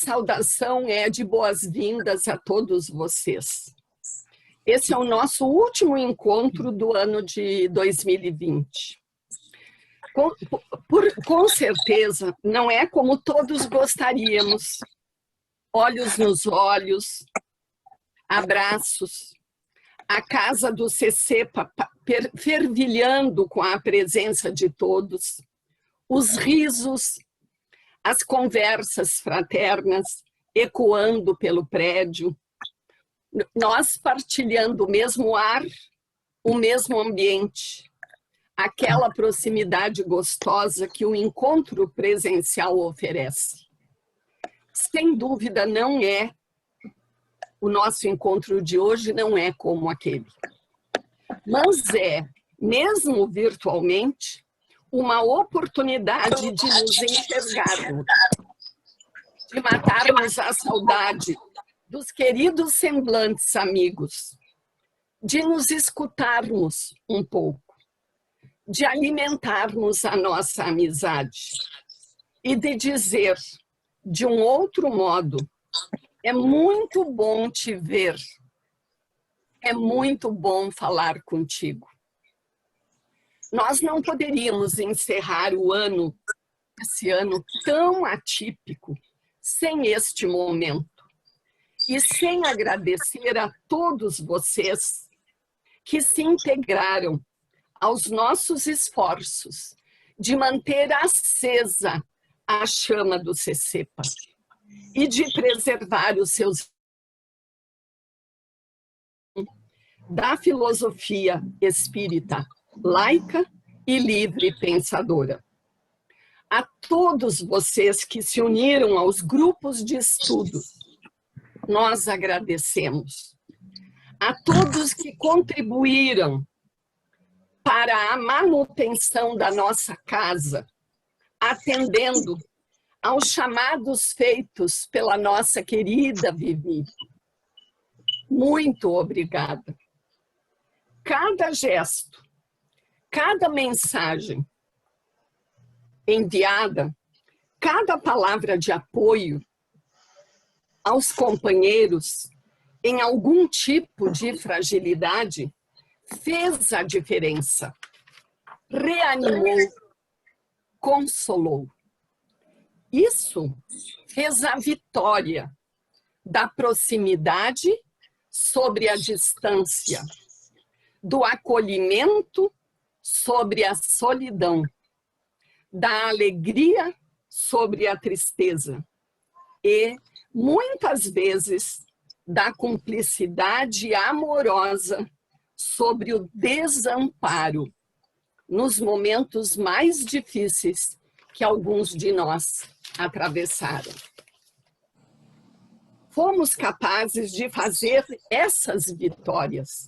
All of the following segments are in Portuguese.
saudação é de boas-vindas a todos vocês. Esse é o nosso último encontro do ano de 2020. Com certeza, não é como todos gostaríamos. Olhos nos olhos, abraços, a casa do CCEPA fervilhando com a presença de todos, os risos, as conversas fraternas ecoando pelo prédio, nós partilhando o mesmo ar, o mesmo ambiente, aquela proximidade gostosa que o encontro presencial oferece. Sem dúvida, não é o nosso encontro de hoje, não é como aquele. Mas é, mesmo virtualmente, uma oportunidade de nos enxergarmos, de matarmos a saudade dos queridos semblantes amigos, de nos escutarmos um pouco, de alimentarmos a nossa amizade e de dizer, de um outro modo, é muito bom te ver, é muito bom falar contigo. Nós não poderíamos encerrar o ano, esse ano tão atípico, sem este momento. E sem agradecer a todos vocês que se integraram aos nossos esforços de manter acesa a chama do CCEPA e de preservar os seus da filosofia espírita laica e livre pensadora. A todos vocês que se uniram aos grupos de estudo, nós agradecemos. A todos que contribuíram para a manutenção da nossa casa, atendendo aos chamados feitos pela nossa querida Vivi. Muito obrigada. Cada gesto, cada mensagem enviada, cada palavra de apoio aos companheiros em algum tipo de fragilidade fez a diferença, reanimou, consolou. Isso fez a vitória da proximidade sobre a distância, do acolhimento sobre a solidão, da alegria sobre a tristeza e, muitas vezes, da cumplicidade amorosa sobre o desamparo nos momentos mais difíceis que alguns de nós atravessaram. Fomos capazes de fazer essas vitórias,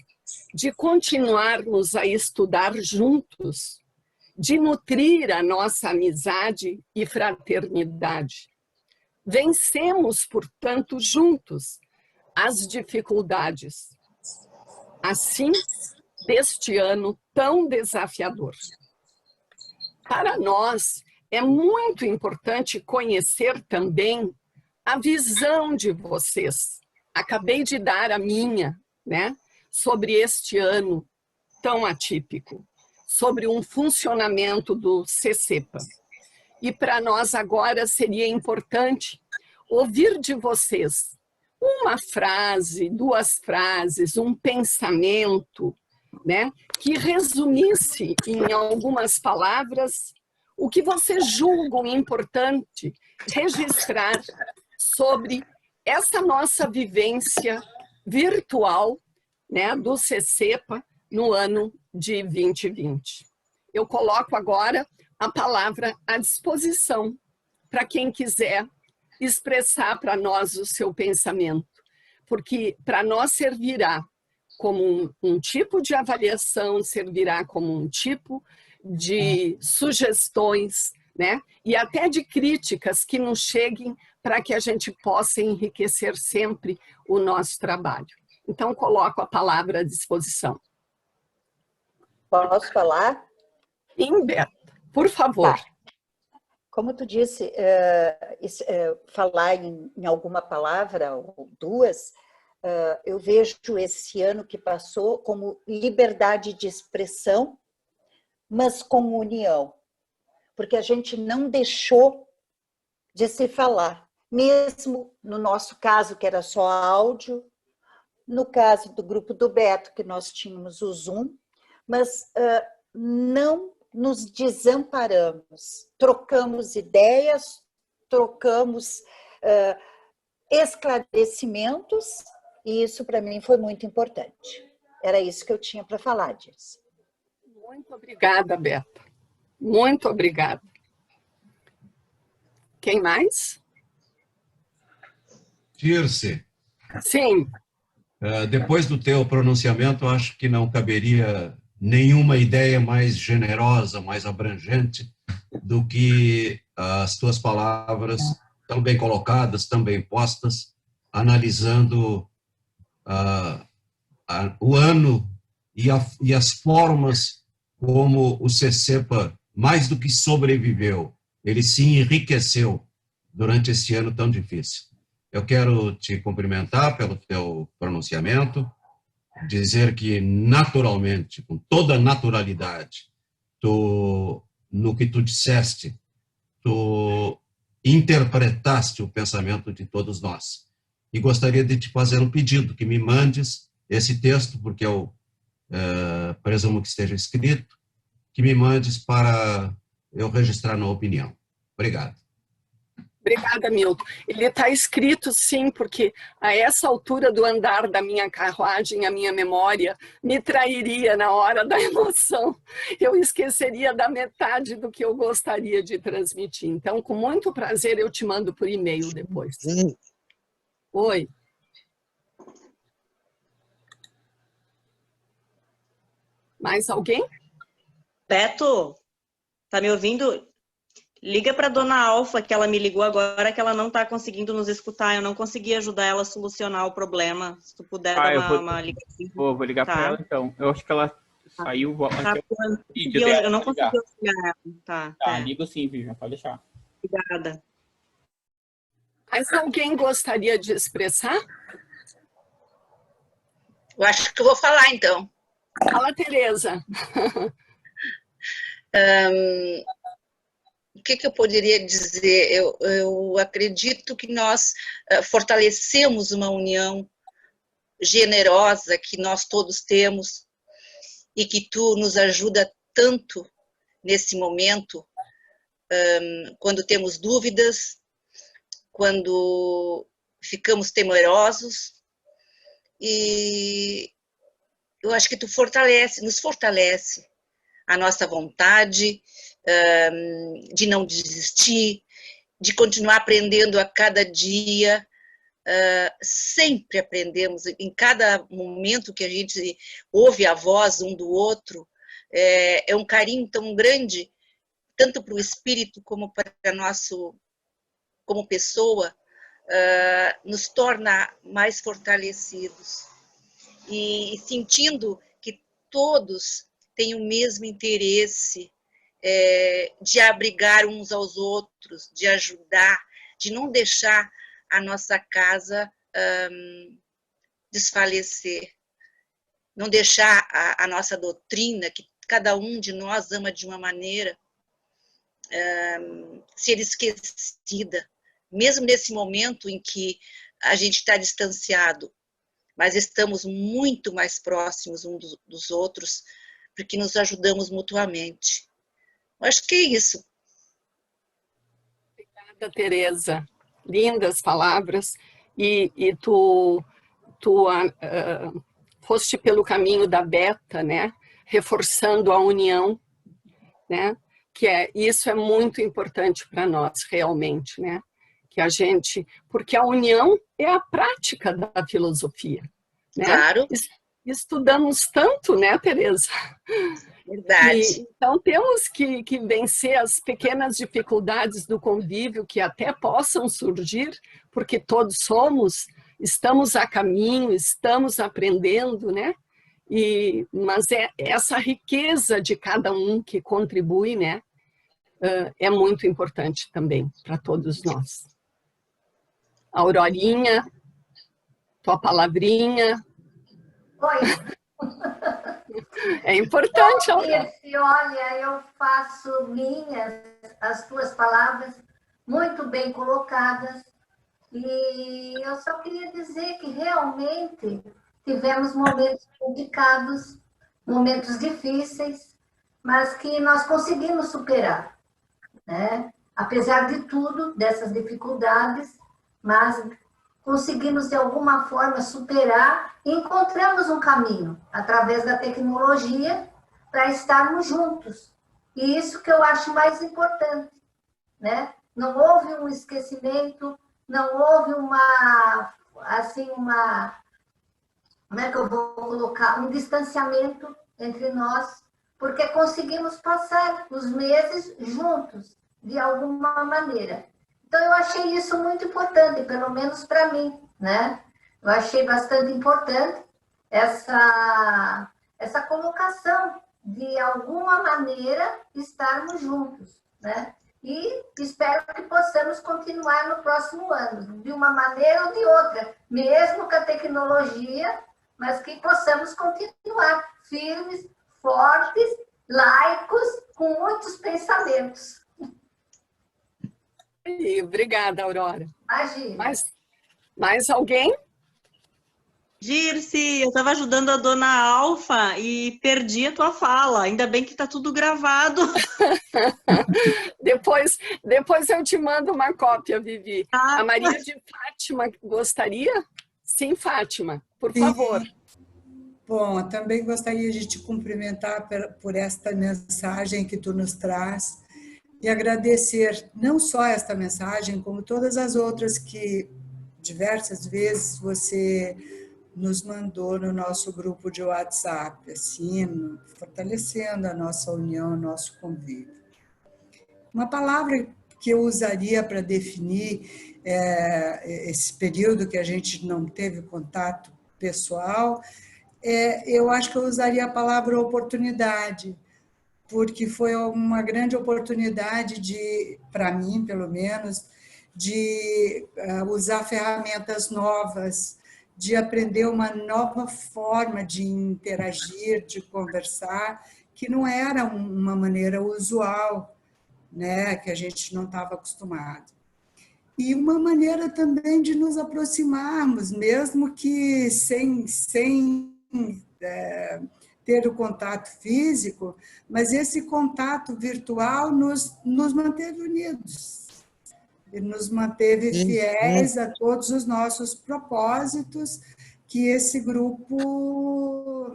de continuarmos a estudar juntos, de nutrir a nossa amizade e fraternidade. Vencemos, portanto, juntos as dificuldades, assim, deste ano tão desafiador. Para nós, é muito importante conhecer também a visão de vocês. Acabei de dar a minha, né, sobre este ano tão atípico, sobre um funcionamento do CCEPA. E para nós agora seria importante ouvir de vocês uma frase, duas frases, um pensamento, né, que resumisse em algumas palavras o que vocês julgam importante registrar sobre essa nossa vivência virtual, né, do CCEPA no ano de 2020. Eu coloco agora a palavra à disposição para quem quiser expressar para nós o seu pensamento, porque para nós servirá como um tipo de avaliação, servirá como um tipo de sugestões, né? E até de críticas que nos cheguem para que a gente possa enriquecer sempre o nosso trabalho. Então, coloco a palavra à disposição. Posso falar? Sim, Beata, por favor. Tá. Como tu disse, falar em alguma palavra ou duas, eu vejo esse ano que passou como liberdade de expressão, mas com união, porque a gente não deixou de se falar, mesmo no nosso caso, que era só áudio, no caso do grupo do Beto, que nós tínhamos o Zoom, mas não nos desamparamos, trocamos ideias, trocamos esclarecimentos, e isso para mim foi muito importante. Era isso que eu tinha para falar disso. Muito obrigada, Beta. Muito obrigada. Quem mais? Tirce. Sim. Depois do teu pronunciamento, acho que não caberia nenhuma ideia mais generosa, mais abrangente do que as tuas palavras, tão bem colocadas, tão bem postas, analisando o ano e as formas como o CECEPA, mais do que sobreviveu, ele se enriqueceu durante esse ano tão difícil. Eu quero te cumprimentar pelo teu pronunciamento, dizer que naturalmente, com toda naturalidade, no que tu disseste, tu interpretaste o pensamento de todos nós. E gostaria de te fazer um pedido, que me mandes esse texto, porque eu presumo que esteja escrito, que me mandes para eu registrar na opinião. Obrigado. Obrigada, Milton. Ele está escrito, sim, porque a essa altura do andar da minha carruagem, a minha memória me trairia na hora da emoção. Eu esqueceria da metade do que eu gostaria de transmitir. Então, com muito prazer, eu te mando por e-mail depois. Oi. Mais alguém? Beto, tá me ouvindo? Liga para dona Alfa, que ela me ligou agora, que ela não está conseguindo nos escutar. Eu não consegui ajudar ela a solucionar o problema. Se tu puder dar uma ligação. Vou ligar para ela, então. Eu acho que ela saiu... Eu não consegui auxiliar ela. Tá, ligo sim, Vivian, pode deixar. Obrigada. Mas alguém gostaria de expressar? Eu acho que eu vou falar, então. Fala, Tereza. O que eu poderia dizer? Eu acredito que nós fortalecemos uma união generosa que nós todos temos e que tu nos ajuda tanto nesse momento, quando temos dúvidas, quando ficamos temerosos, e eu acho que tu nos fortalece a nossa vontade de não desistir, de continuar aprendendo a cada dia. Sempre aprendemos, em cada momento que a gente ouve a voz um do outro, é um carinho tão grande, tanto para o espírito como para nosso, como pessoa, nos torna mais fortalecidos. E sentindo que todos têm o mesmo interesse de abrigar uns aos outros, de ajudar, de não deixar a nossa casa desfalecer, não deixar a nossa doutrina, que cada um de nós ama de uma maneira, ser esquecida, mesmo nesse momento em que a gente está distanciado, mas estamos muito mais próximos uns dos outros, porque nos ajudamos mutuamente. Eu acho que é isso. Obrigada, Tereza. Lindas palavras. E tu foste pelo caminho da Beta, né? Reforçando a união, né? Isso é muito importante para nós, realmente, né? Que a gente, porque a união é a prática da filosofia, né? Claro. Estudamos tanto, né, Tereza? Verdade. Então temos que vencer as pequenas dificuldades do convívio que até possam surgir, porque todos estamos a caminho, estamos aprendendo, né? Mas é essa riqueza de cada um que contribui, né? é muito importante também para todos nós. Aurorinha, tua palavrinha. Oi. É importante, Aurora. Olha, eu faço minhas as tuas palavras muito bem colocadas e eu só queria dizer que realmente tivemos momentos complicados, momentos difíceis, mas que nós conseguimos superar, né? Apesar de tudo, dessas dificuldades, mas conseguimos de alguma forma superar e encontramos um caminho através da tecnologia para estarmos juntos. E isso que eu acho mais importante, né? Não houve um esquecimento, não houve como é que eu vou colocar, um distanciamento entre nós, porque conseguimos passar os meses juntos, de alguma maneira. Então, eu achei isso muito importante, pelo menos para mim, né? Eu achei bastante importante essa colocação de alguma maneira estarmos juntos, né? E espero que possamos continuar no próximo ano, de uma maneira ou de outra, mesmo com a tecnologia, mas que possamos continuar firmes, fortes, laicos, com muitos pensamentos. Obrigada, Aurora. Imagina. Mais alguém? Dirce, eu estava ajudando a dona Alfa e perdi a tua fala. Ainda bem que está tudo gravado. depois eu te mando uma cópia, Vivi. Ah. A Maria de Fátima gostaria? Sim, Fátima, por favor. Bom, também gostaria de te cumprimentar por esta mensagem que tu nos traz e agradecer não só esta mensagem, como todas as outras que diversas vezes você nos mandou no nosso grupo de WhatsApp, assim, fortalecendo a nossa união, o nosso convívio. Uma palavra que eu usaria para definir esse período que a gente não teve contato pessoal, eu acho que eu usaria a palavra oportunidade, porque foi uma grande oportunidade para mim, pelo menos, de usar ferramentas novas, de aprender uma nova forma de interagir, de conversar, que não era uma maneira usual, né, que a gente não estava acostumado. E uma maneira também de nos aproximarmos, mesmo que sem ter o contato físico, mas esse contato virtual nos manteve unidos. E nos manteve fiéis a todos os nossos propósitos, que esse grupo,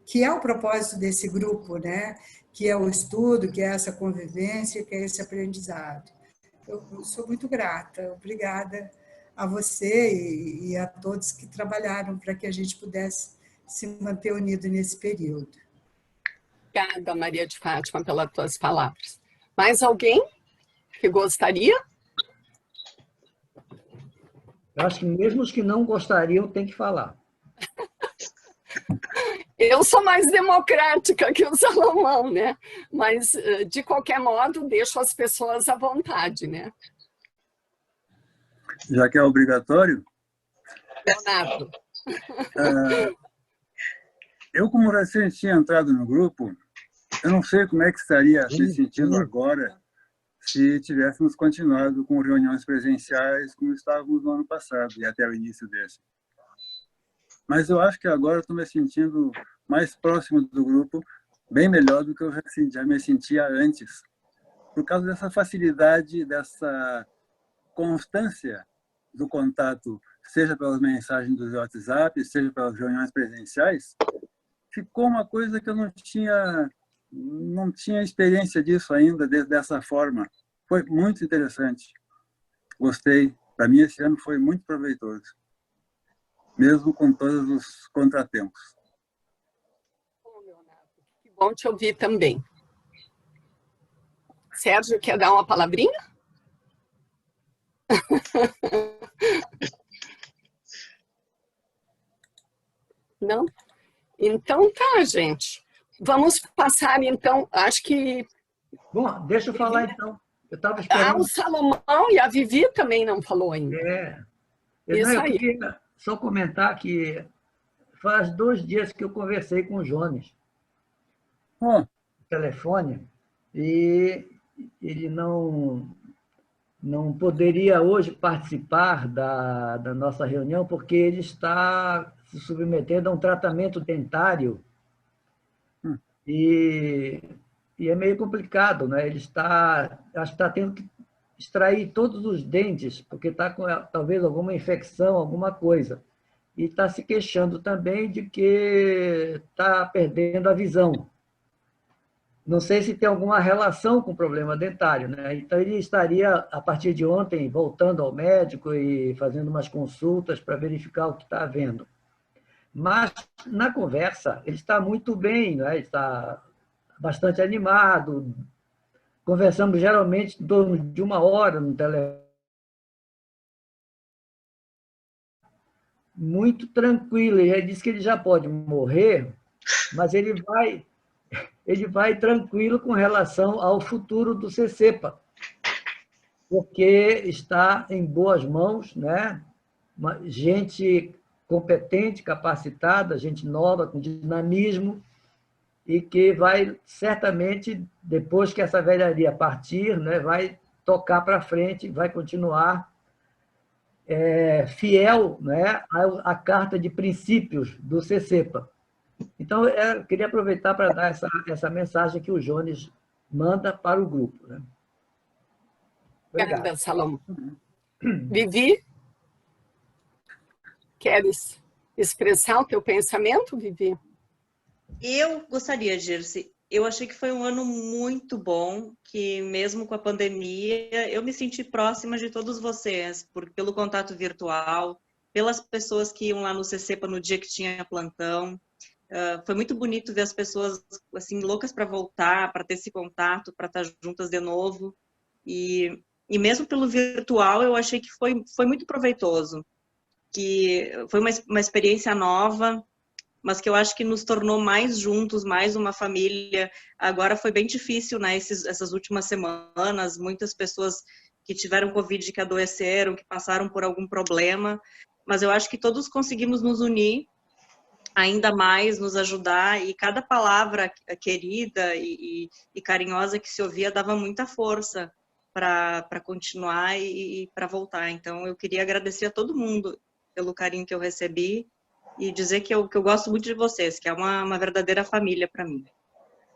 que é o propósito desse grupo, né? Que é o estudo, que é essa convivência, que é esse aprendizado. Eu sou muito grata, obrigada a você e a todos que trabalharam para que a gente pudesse se manter unido nesse período. Obrigada, Maria de Fátima, pelas tuas palavras. Mais alguém que gostaria? Eu acho que mesmo os que não gostariam têm que falar. Eu sou mais democrática que o Salomão, né? Mas, de qualquer modo, deixo as pessoas à vontade, né? Já que é obrigatório? Leonardo. Eu, como recente tinha entrado no grupo, eu não sei como é que estaria se sentindo agora se tivéssemos continuado com reuniões presenciais como estávamos no ano passado e até o início desse. Mas eu acho que agora estou me sentindo mais próximo do grupo, bem melhor do que eu já me sentia antes, por causa dessa facilidade, dessa constância do contato, seja pelas mensagens do WhatsApp, seja pelas reuniões presenciais. Ficou uma coisa que eu não tinha experiência disso ainda dessa forma. Foi muito interessante. Gostei. Para mim, esse ano foi muito proveitoso, mesmo com todos os contratempos. Bom, Leonardo, que bom te ouvir também. Sérgio, quer dar uma palavrinha? Não? Então tá, gente. Vamos passar, então, acho que Bom, deixa eu falar então. Eu estava esperando. O Salomão e a Vivi também não falou ainda. Isso aí. Eu queria só comentar que faz 2 dias que eu conversei com o Jones no telefone e ele não poderia hoje participar da nossa reunião porque ele está se submetendo a um tratamento dentário e é meio complicado, né? Ele acho que está tendo que extrair todos os dentes, porque está com talvez alguma infecção, alguma coisa. E está se queixando também de que está perdendo a visão. Não sei se tem alguma relação com o problema dentário, né? Então, ele estaria, a partir de ontem, voltando ao médico e fazendo umas consultas para verificar o que está havendo. Mas, na conversa, ele está muito bem, né? Ele está bastante animado. Conversamos geralmente em torno de 1 hora no telefone. Muito tranquilo. Ele disse que ele já pode morrer, mas ele vai tranquilo com relação ao futuro do CCEPA, porque está em boas mãos, né? Gente competente, capacitada, gente nova, com dinamismo, e que vai, certamente, depois que essa velharia partir, né, vai tocar para frente, vai continuar fiel, né, à carta de princípios do CCEPA. Então, eu queria aproveitar para dar essa mensagem que o Jones manda para o grupo. Né? Obrigada, Salomão. Vivi, queres expressar o teu pensamento, Vivi? Eu gostaria, Dirce. Eu achei que foi um ano muito bom, que mesmo com a pandemia, eu me senti próxima de todos vocês, pelo contato virtual, pelas pessoas que iam lá no CCEPA no dia que tinha plantão. Foi muito bonito ver as pessoas assim loucas para voltar, para ter esse contato, para estar juntas de novo. E mesmo pelo virtual, eu achei que foi muito proveitoso, que foi uma experiência nova, mas que eu acho que nos tornou mais juntos, mais uma família. Agora foi bem difícil, né, essas últimas semanas, muitas pessoas que tiveram Covid, que adoeceram, que passaram por algum problema, mas eu acho que todos conseguimos nos unir ainda mais, nos ajudar, e cada palavra querida e carinhosa que se ouvia dava muita força para continuar e para voltar. Então, eu queria agradecer a todo mundo pelo carinho que eu recebi e dizer que eu gosto muito de vocês, que é uma verdadeira família para mim.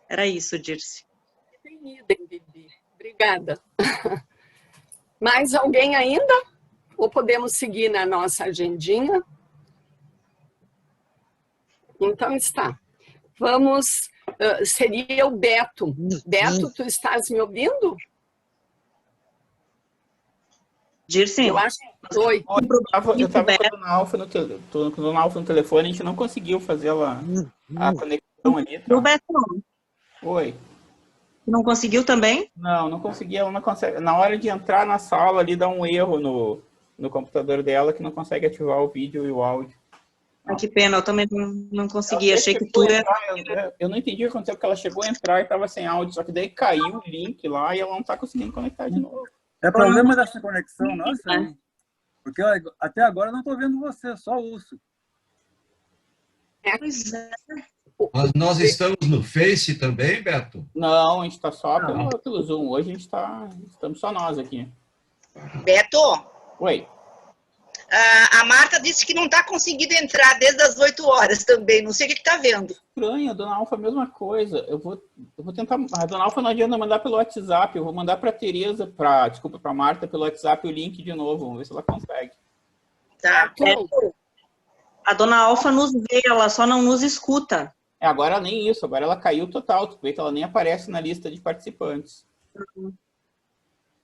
Era isso, Dirce. Obrigada. Mais alguém ainda? Ou podemos seguir na nossa agendinha? Então está. Vamos, seria o Beto. Beto, tu estás me ouvindo? Dirce? Eu acho que oi. Eu estava com a Dona Alfa no telefone, a gente não conseguiu fazer a conexão ali. Tá? O Beto? Oi. Não conseguiu também? Não conseguia, ela não consegue. Na hora de entrar na sala ali, dá um erro no computador dela, que não consegue ativar o vídeo e o áudio. Ah, que pena, eu também não consegui, achei que tu ia... Eu não entendi o que aconteceu, porque ela chegou a entrar e estava sem áudio, só que daí caiu o link lá e ela não está conseguindo conectar de novo. É problema dessa conexão nossa, hein? Porque até agora eu não estou vendo você, só ouço. Pois é. Nós estamos no Face também, Beto? Não, a gente está só pelo Zoom. Hoje estamos só nós aqui. Beto? Oi. A Marta disse que não está conseguindo entrar desde as 8 horas também. Não sei o que está vendo. Estranho, a Dona Alfa a mesma coisa. Eu vou tentar... A Dona Alfa não adianta mandar pelo WhatsApp. Eu vou mandar para a Tereza, para a Marta, pelo WhatsApp o link de novo. Vamos ver se ela consegue. Tá. A Dona Alfa nos vê, ela só não nos escuta. Agora nem isso. Agora ela caiu total. Tu vê que ela nem aparece na lista de participantes.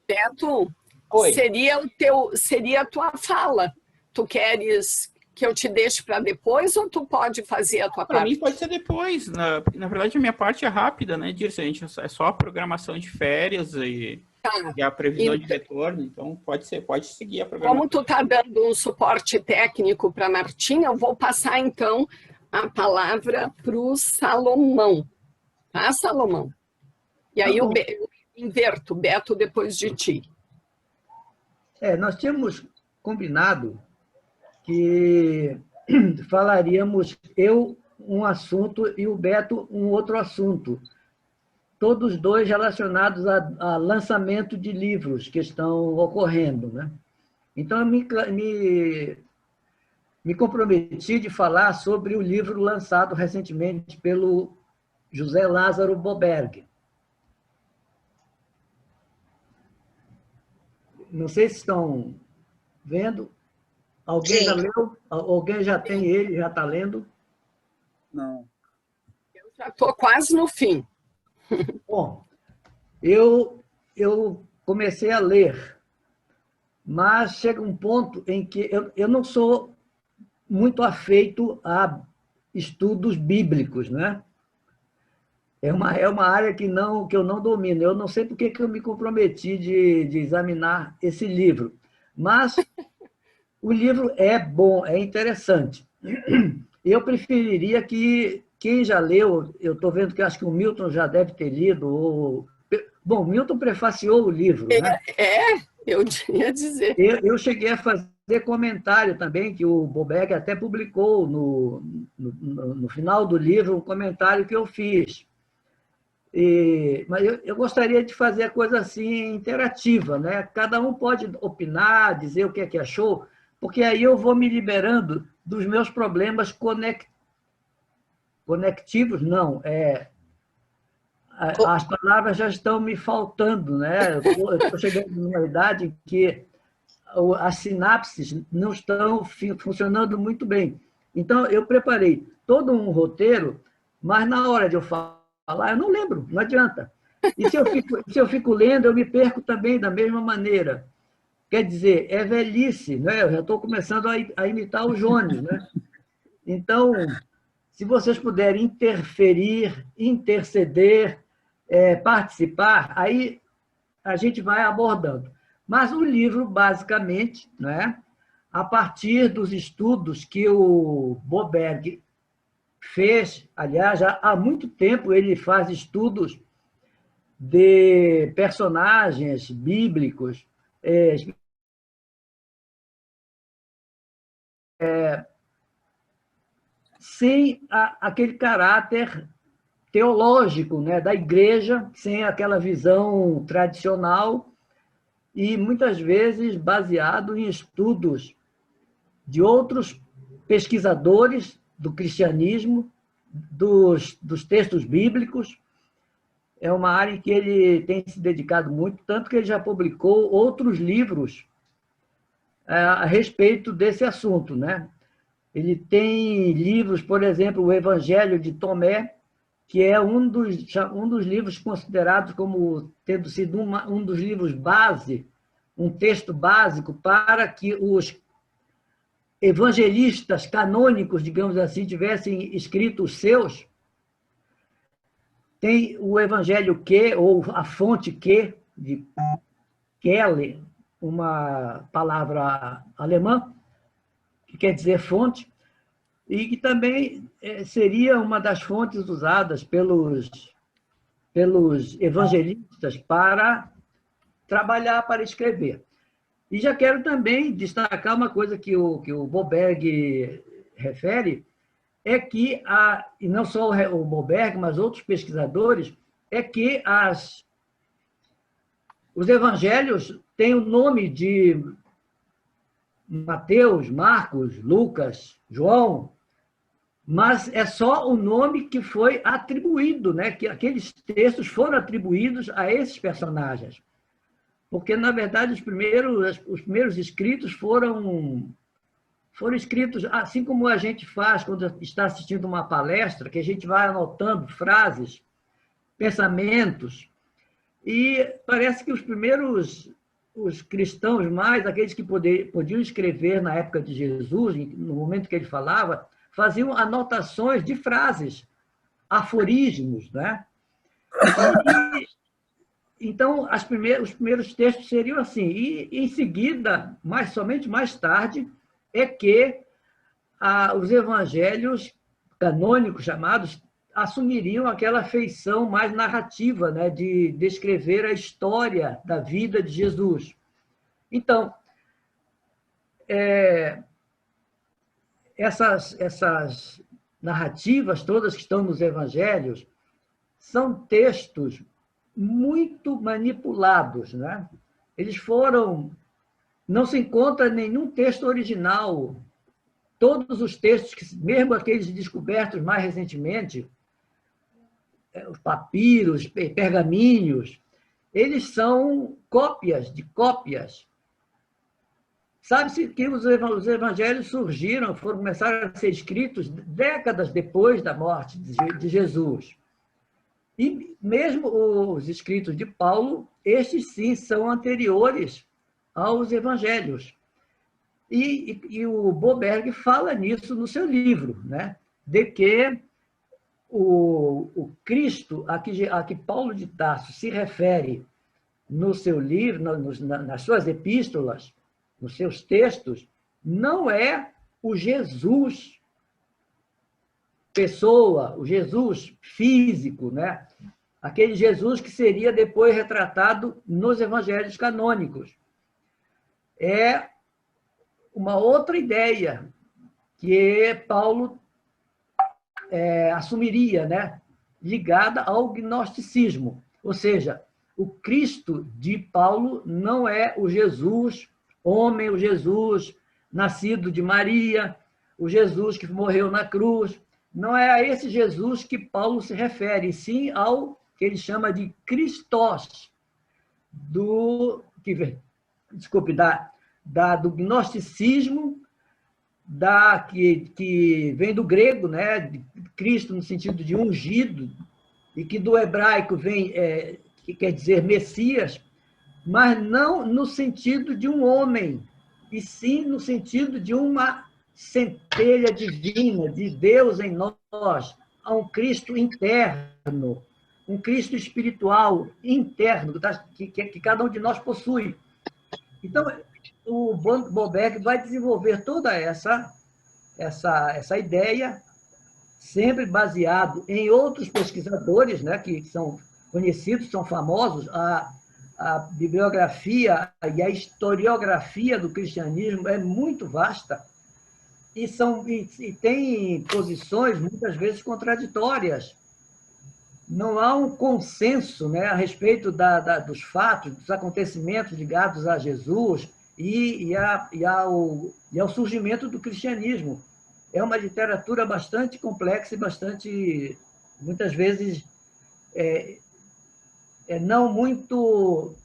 Beto... Oi. Seria a tua fala. Tu queres que eu te deixe para depois ou tu pode fazer a tua parte? Para mim pode ser depois. Na verdade, a minha parte é rápida, né, Dirce? É só a programação de férias e a previsão de retorno. Então, pode seguir a programação. Como tu está dando um suporte técnico para a Martinha, eu vou passar, então, a palavra para o Salomão. Tá, Salomão? E aí Inverto, Beto, depois de ti. Nós tínhamos combinado que falaríamos eu um assunto e o Beto um outro assunto, todos dois relacionados a lançamento de livros que estão ocorrendo, né? Então, eu me comprometi de falar sobre o livro lançado recentemente pelo José Lázaro Boberg. Não sei se estão vendo. Alguém Sim. já leu? Alguém já tem ele, já está lendo? Não. Eu já estou quase no fim. Bom, eu comecei a ler, mas chega um ponto em que eu não sou muito afeito a estudos bíblicos, né? É uma área que eu não domino. Eu não sei por que eu me comprometi de examinar esse livro, mas o livro é bom, é interessante. Eu preferiria que quem já leu, eu estou vendo que acho que o Milton já deve ter lido. Bom, o Milton prefaciou o livro, né? Eu ia dizer. Eu cheguei a fazer comentário também, que o Boberg até publicou no final do livro um comentário que eu fiz. Mas eu gostaria de fazer a coisa assim interativa, né? Cada um pode opinar, dizer o que é que achou, porque aí eu vou me liberando dos meus problemas conectivos, não. As palavras já estão me faltando, né? Eu estou chegando numa idade em que as sinapses não estão funcionando muito bem. Então, eu preparei todo um roteiro, mas na hora de eu falar, eu não lembro, não adianta. E se eu fico lendo, eu me perco também da mesma maneira. Quer dizer, é velhice, né? Eu já estou começando a imitar o Jones, né? Então, se vocês puderem interferir, interceder, participar, aí a gente vai abordando. Mas o livro, basicamente, né, a partir dos estudos que o Boberg fez, aliás, já há muito tempo ele faz estudos de personagens bíblicos, sem aquele caráter teológico, né, da igreja, sem aquela visão tradicional e, muitas vezes, baseado em estudos de outros pesquisadores do cristianismo, dos textos bíblicos. É uma área em que ele tem se dedicado muito, tanto que ele já publicou outros livros a respeito desse assunto, né? Ele tem livros, por exemplo, o Evangelho de Tomé, que é um dos livros considerados como tendo sido um dos livros base, um texto básico para que os evangelistas canônicos, digamos assim, tivessem escrito os seus. Tem o Evangelho que, ou a fonte que, de Quelle, uma palavra alemã, que quer dizer fonte, e que também seria uma das fontes usadas pelos evangelistas para trabalhar, para escrever. E já quero também destacar uma coisa que o Boberg refere, é que, e não só o Boberg, mas outros pesquisadores, é que os evangelhos têm o nome de Mateus, Marcos, Lucas, João, mas é só o nome que foi atribuído, né? Que aqueles textos foram atribuídos a esses personagens. Porque, na verdade, os primeiros escritos foram escritos assim como a gente faz quando está assistindo uma palestra, que a gente vai anotando frases, pensamentos, e parece que os cristãos mais, aqueles que podiam escrever na época de Jesus, no momento que ele falava, faziam anotações de frases, aforismos, né? Então, os primeiros textos seriam assim. E, em seguida, somente mais tarde, é que os evangelhos canônicos, chamados, assumiriam aquela feição mais narrativa, né, de descrever a história da vida de Jesus. Então, essas narrativas todas que estão nos evangelhos são textos muito manipulados, né? Eles não se encontra nenhum texto original. Todos os textos, mesmo aqueles descobertos mais recentemente, os papiros, pergaminhos, eles são cópias de cópias. Sabe-se que os evangelhos começaram a ser escritos décadas depois da morte de Jesus. E mesmo os escritos de Paulo, estes sim são anteriores aos evangelhos. E o Boberg fala nisso no seu livro, né? De que o Cristo a que Paulo de Tarso se refere no seu livro, nas suas epístolas, nos seus textos, não é o Jesus pessoa, o Jesus físico, né? Aquele Jesus que seria depois retratado nos evangelhos canônicos. É uma outra ideia que Paulo assumiria, né? Ligada ao gnosticismo. Ou seja, o Cristo de Paulo não é o Jesus homem, o Jesus nascido de Maria, o Jesus que morreu na cruz. Não é a esse Jesus que Paulo se refere, sim ao que ele chama de Christos, do gnosticismo, que vem do grego, né, de Cristo no sentido de ungido, e que do hebraico vem, que quer dizer Messias, mas não no sentido de um homem, e sim no sentido de uma centelha divina, de Deus em nós, a um Cristo interno, um Cristo espiritual interno, que cada um de nós possui. Então, o Boberg vai desenvolver toda essa ideia, sempre baseado em outros pesquisadores, né, que são conhecidos, são famosos. A bibliografia e a historiografia do cristianismo é muito vasta e tem posições muitas vezes contraditórias. Não há um consenso, né, a respeito dos fatos, dos acontecimentos ligados a Jesus e ao surgimento do cristianismo. É uma literatura bastante complexa e muitas vezes, não muito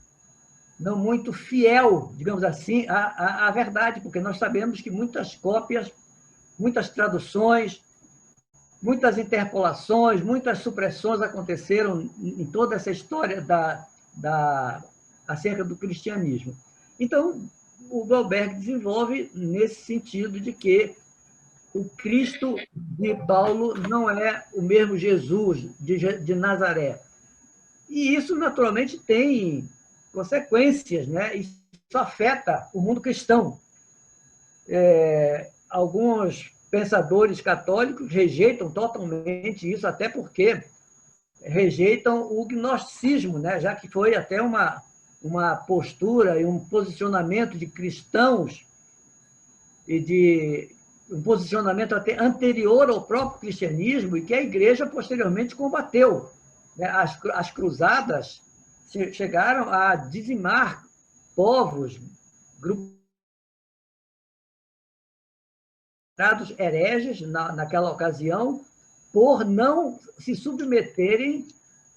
fiel, digamos assim, à verdade, porque nós sabemos que muitas cópias, muitas traduções, muitas interpolações, muitas supressões aconteceram em toda essa história acerca do cristianismo. Então, o Boberg desenvolve nesse sentido de que o Cristo de Paulo não é o mesmo Jesus de Nazaré. E isso, naturalmente, tem consequências, né? Isso afeta o mundo cristão. Alguns pensadores católicos rejeitam totalmente isso, até porque rejeitam o gnosticismo, né? Já que foi até uma postura e um posicionamento de cristãos e de um posicionamento até anterior ao próprio cristianismo e que a igreja posteriormente combateu. As cruzadas chegaram a dizimar povos, grupos hereges naquela ocasião, por não se submeterem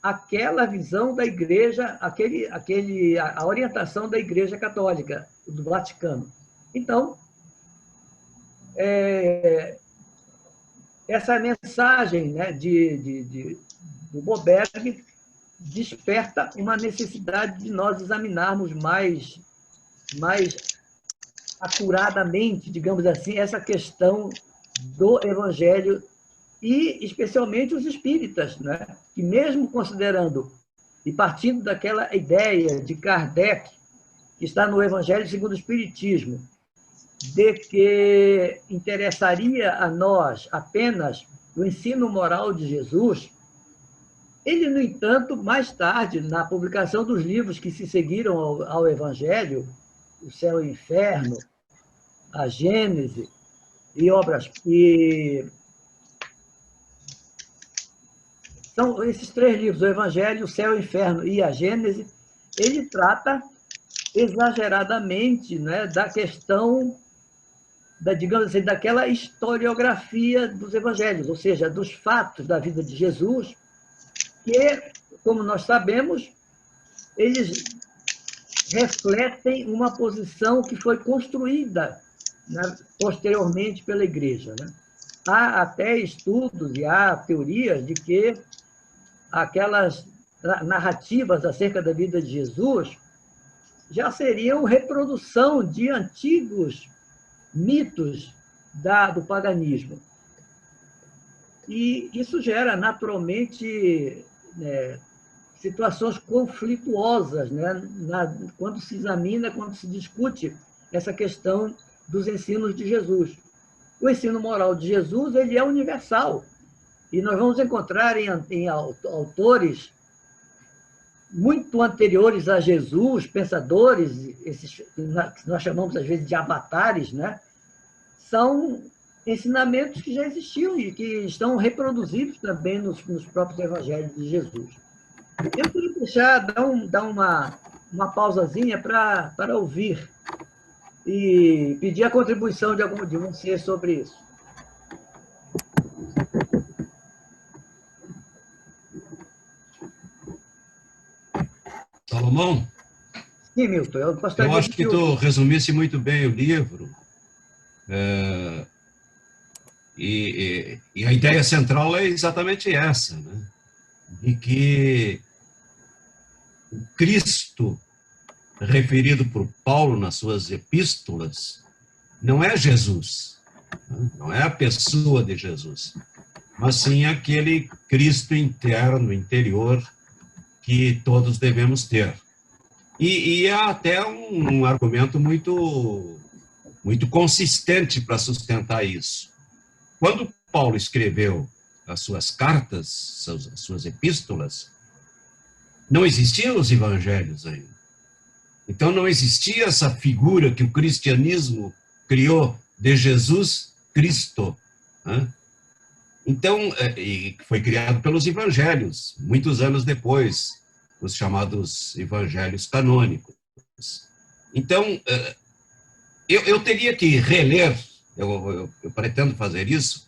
àquela visão da igreja, a orientação da Igreja Católica, do Vaticano. Então, essa mensagem, né, do Boberg desperta uma necessidade de nós examinarmos mais acuradamente, digamos assim, essa questão do Evangelho e, especialmente, os espíritas, né? Que mesmo considerando e partindo daquela ideia de Kardec, que está no Evangelho segundo o Espiritismo, de que interessaria a nós apenas o ensino moral de Jesus, ele, no entanto, mais tarde, na publicação dos livros que se seguiram ao Evangelho, O Céu e o Inferno, a Gênese são esses 3 livros, o Evangelho, o Céu e o Inferno e a Gênese, ele trata exageradamente, né, da questão, digamos assim, daquela historiografia dos evangelhos, ou seja, dos fatos da vida de Jesus, que, como nós sabemos, eles refletem uma posição que foi construída, né, posteriormente pela Igreja, né? Há até estudos e há teorias de que aquelas narrativas acerca da vida de Jesus já seriam reprodução de antigos mitos do paganismo. E isso gera, naturalmente, situações conflituosas, né, quando se examina, quando se discute essa questão dos ensinos de Jesus. O ensino moral de Jesus, ele é universal. E nós vamos encontrar em autores muito anteriores a Jesus, pensadores, esses que nós chamamos às vezes de avatares, né? São ensinamentos que já existiam e que estão reproduzidos também nos próprios evangelhos de Jesus. Eu queria dar uma pausazinha para ouvir e pedir a contribuição de algum de vocês sobre isso. Salomão? Sim, Milton, eu gostaria Eu acho que tu resumisse muito bem o livro. E a ideia central é exatamente essa, né? De que o Cristo, referido por Paulo nas suas epístolas, não é Jesus, não é a pessoa de Jesus, mas sim aquele Cristo interno, interior, que todos devemos ter. E há até um argumento muito consistente para sustentar isso. Quando Paulo escreveu as suas cartas, as suas epístolas, não existiam os evangelhos ainda. Então não existia essa figura que o cristianismo criou de Jesus Cristo, né? Então, e foi criado pelos evangelhos, muitos anos depois, os chamados evangelhos canônicos. Então, eu teria que reler, eu pretendo fazer isso,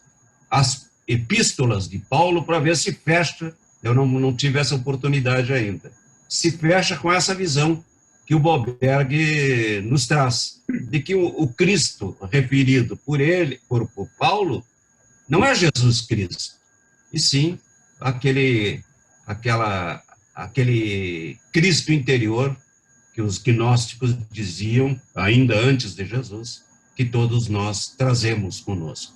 as epístolas de Paulo para ver se fecha, eu não tive essa oportunidade ainda, se fecha com essa visão que o Boberg nos traz, de que o Cristo referido por Paulo, não é Jesus Cristo, e sim aquele Cristo interior que os gnósticos diziam, ainda antes de Jesus, que todos nós trazemos conosco.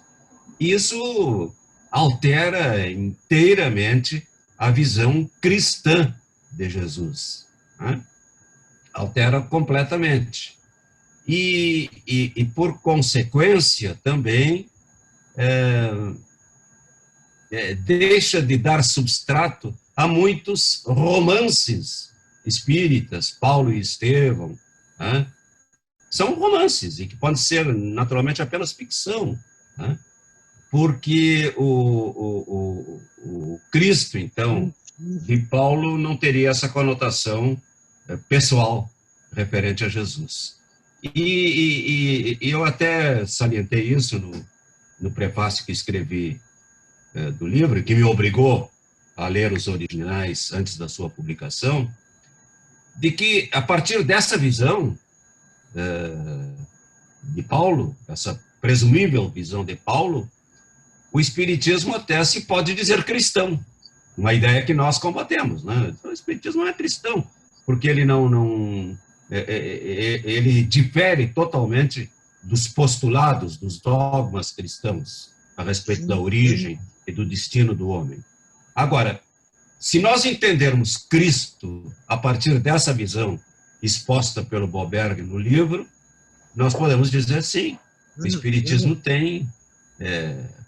Isso altera inteiramente a visão cristã de Jesus, né? Altera completamente. E por consequência, também deixa de dar substrato a muitos romances espíritas, Paulo e Estevão, né? São romances, e que podem ser, naturalmente, apenas ficção, né? Porque o Cristo, então, de Paulo não teria essa conotação pessoal referente a Jesus. E eu até salientei isso no prefácio que escrevi do livro, que me obrigou a ler os originais antes da sua publicação, de que, a partir dessa visão de Paulo, essa presumível visão de Paulo, o Espiritismo até se pode dizer cristão, uma ideia que nós combatemos, né? O Espiritismo não é cristão, porque ele ele difere totalmente dos postulados, dos dogmas cristãos a respeito da origem e do destino do homem. Agora, se nós entendermos Cristo a partir dessa visão exposta pelo Boberg no livro, nós podemos dizer sim, o Espiritismo tem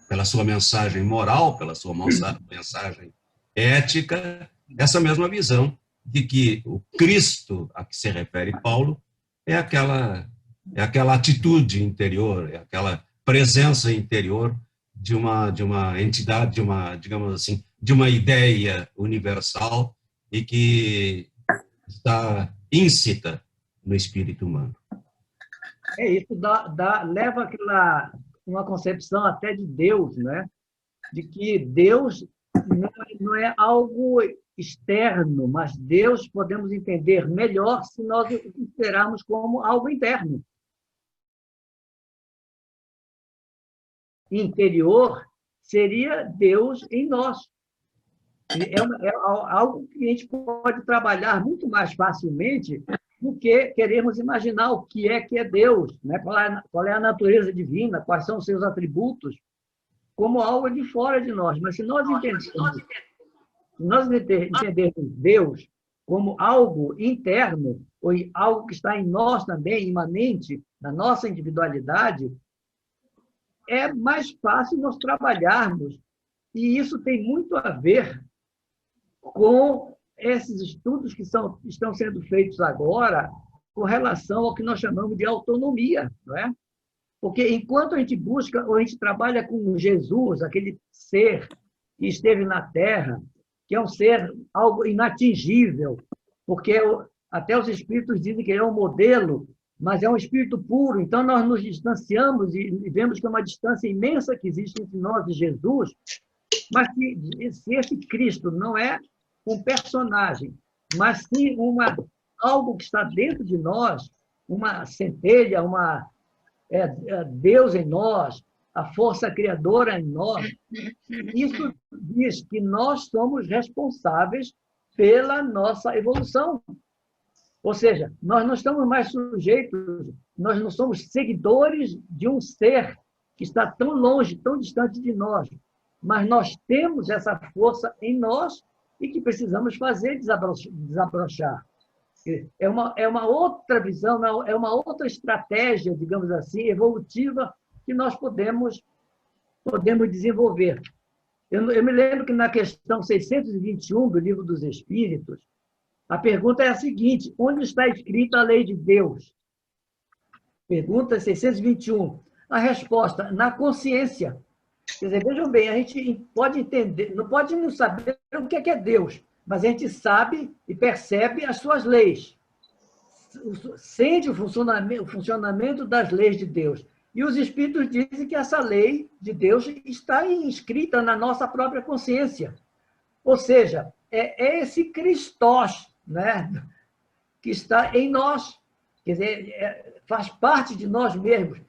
pela sua mensagem moral, pela sua mensagem ética, essa mesma visão de que o Cristo a que se refere Paulo é aquela atitude interior, é aquela presença interior de uma entidade, digamos assim, de uma ideia universal e que está íncita no espírito humano. Isso leva aquela uma concepção até de Deus, né? De que Deus não é algo externo, mas Deus podemos entender melhor se nós o considerarmos como algo interno. Interior seria Deus em nós. É algo que a gente pode trabalhar muito mais facilmente do que queremos imaginar o que é Deus, né? Qual é a natureza divina, quais são os seus atributos, como algo de fora de nós. Mas se nós entendermos Deus como algo interno, ou algo que está em nós também, imanente, na nossa individualidade, é mais fácil nós trabalharmos. E isso tem muito a ver com esses estudos que estão sendo feitos agora com relação ao que nós chamamos de autonomia, não é? Porque enquanto a gente busca, ou a gente trabalha com Jesus, aquele ser que esteve na Terra, que é um ser algo inatingível, porque até os espíritos dizem que ele é um modelo, mas é um espírito puro, então nós nos distanciamos e vemos que é uma distância imensa que existe entre nós e Jesus, mas se esse Cristo não é um personagem, mas sim algo que está dentro de nós, uma centelha, Deus em nós, a força criadora em nós. Isso diz que nós somos responsáveis pela nossa evolução. Ou seja, nós não estamos mais sujeitos, nós não somos seguidores de um ser que está tão longe, tão distante de nós, mas nós temos essa força em nós e que precisamos fazer desabrochar. É uma outra visão, é uma outra estratégia, digamos assim, evolutiva que nós podemos desenvolver. Eu me lembro que na questão 621 do Livro dos Espíritos, a pergunta é a seguinte: onde está escrita a lei de Deus? Pergunta 621. A resposta: na consciência. Quer dizer, vejam bem, a gente pode entender, não pode não saber o que é Deus, mas a gente sabe e percebe as suas leis, sente o funcionamento das leis de Deus. E os espíritos dizem que essa lei de Deus está inscrita na nossa própria consciência. Ou seja, é esse Christos, né, que está em nós. Quer dizer, faz parte de nós mesmos.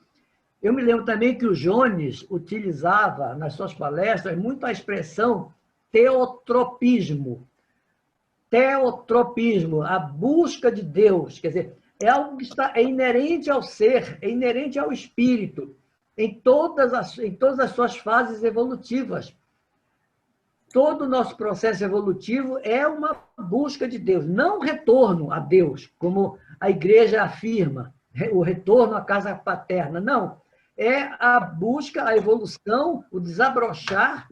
Eu me lembro também que o Jones utilizava nas suas palestras muito a expressão teotropismo. Teotropismo, a busca de Deus. Quer dizer, é algo que é inerente ao ser, é inerente ao espírito, em todas as suas fases evolutivas. Todo o nosso processo evolutivo é uma busca de Deus, não retorno a Deus, como a igreja afirma, o retorno à casa paterna. Não, é a busca, a evolução, o desabrochar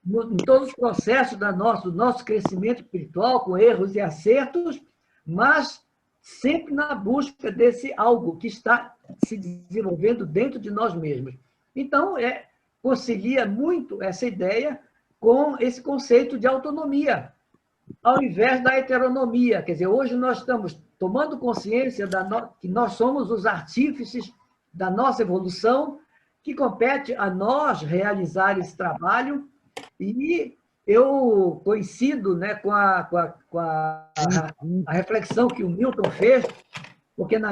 em todos os processos do nosso crescimento espiritual, com erros e acertos, mas sempre na busca desse algo que está se desenvolvendo dentro de nós mesmos. Então, concilia muito essa ideia com esse conceito de autonomia, ao invés da heteronomia. Quer dizer, hoje nós estamos tomando consciência que nós somos os artífices da nossa evolução, que compete a nós realizar esse trabalho, e eu coincido, né, com a reflexão que o Milton fez, porque no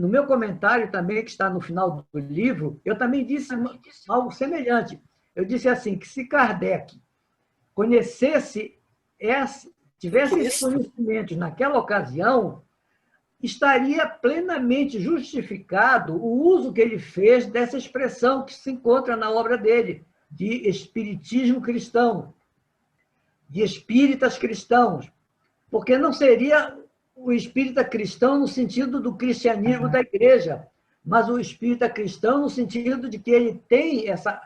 meu comentário também, que está no final do livro, eu também disse algo semelhante. Eu disse assim, que se Kardec tivesse esses conhecimentos naquela ocasião, estaria plenamente justificado o uso que ele fez dessa expressão que se encontra na obra dele, de espiritismo cristão, de espíritas cristãos, porque não seria o espírita cristão no sentido do cristianismo da igreja, mas o espírita cristão no sentido de que ele tem essa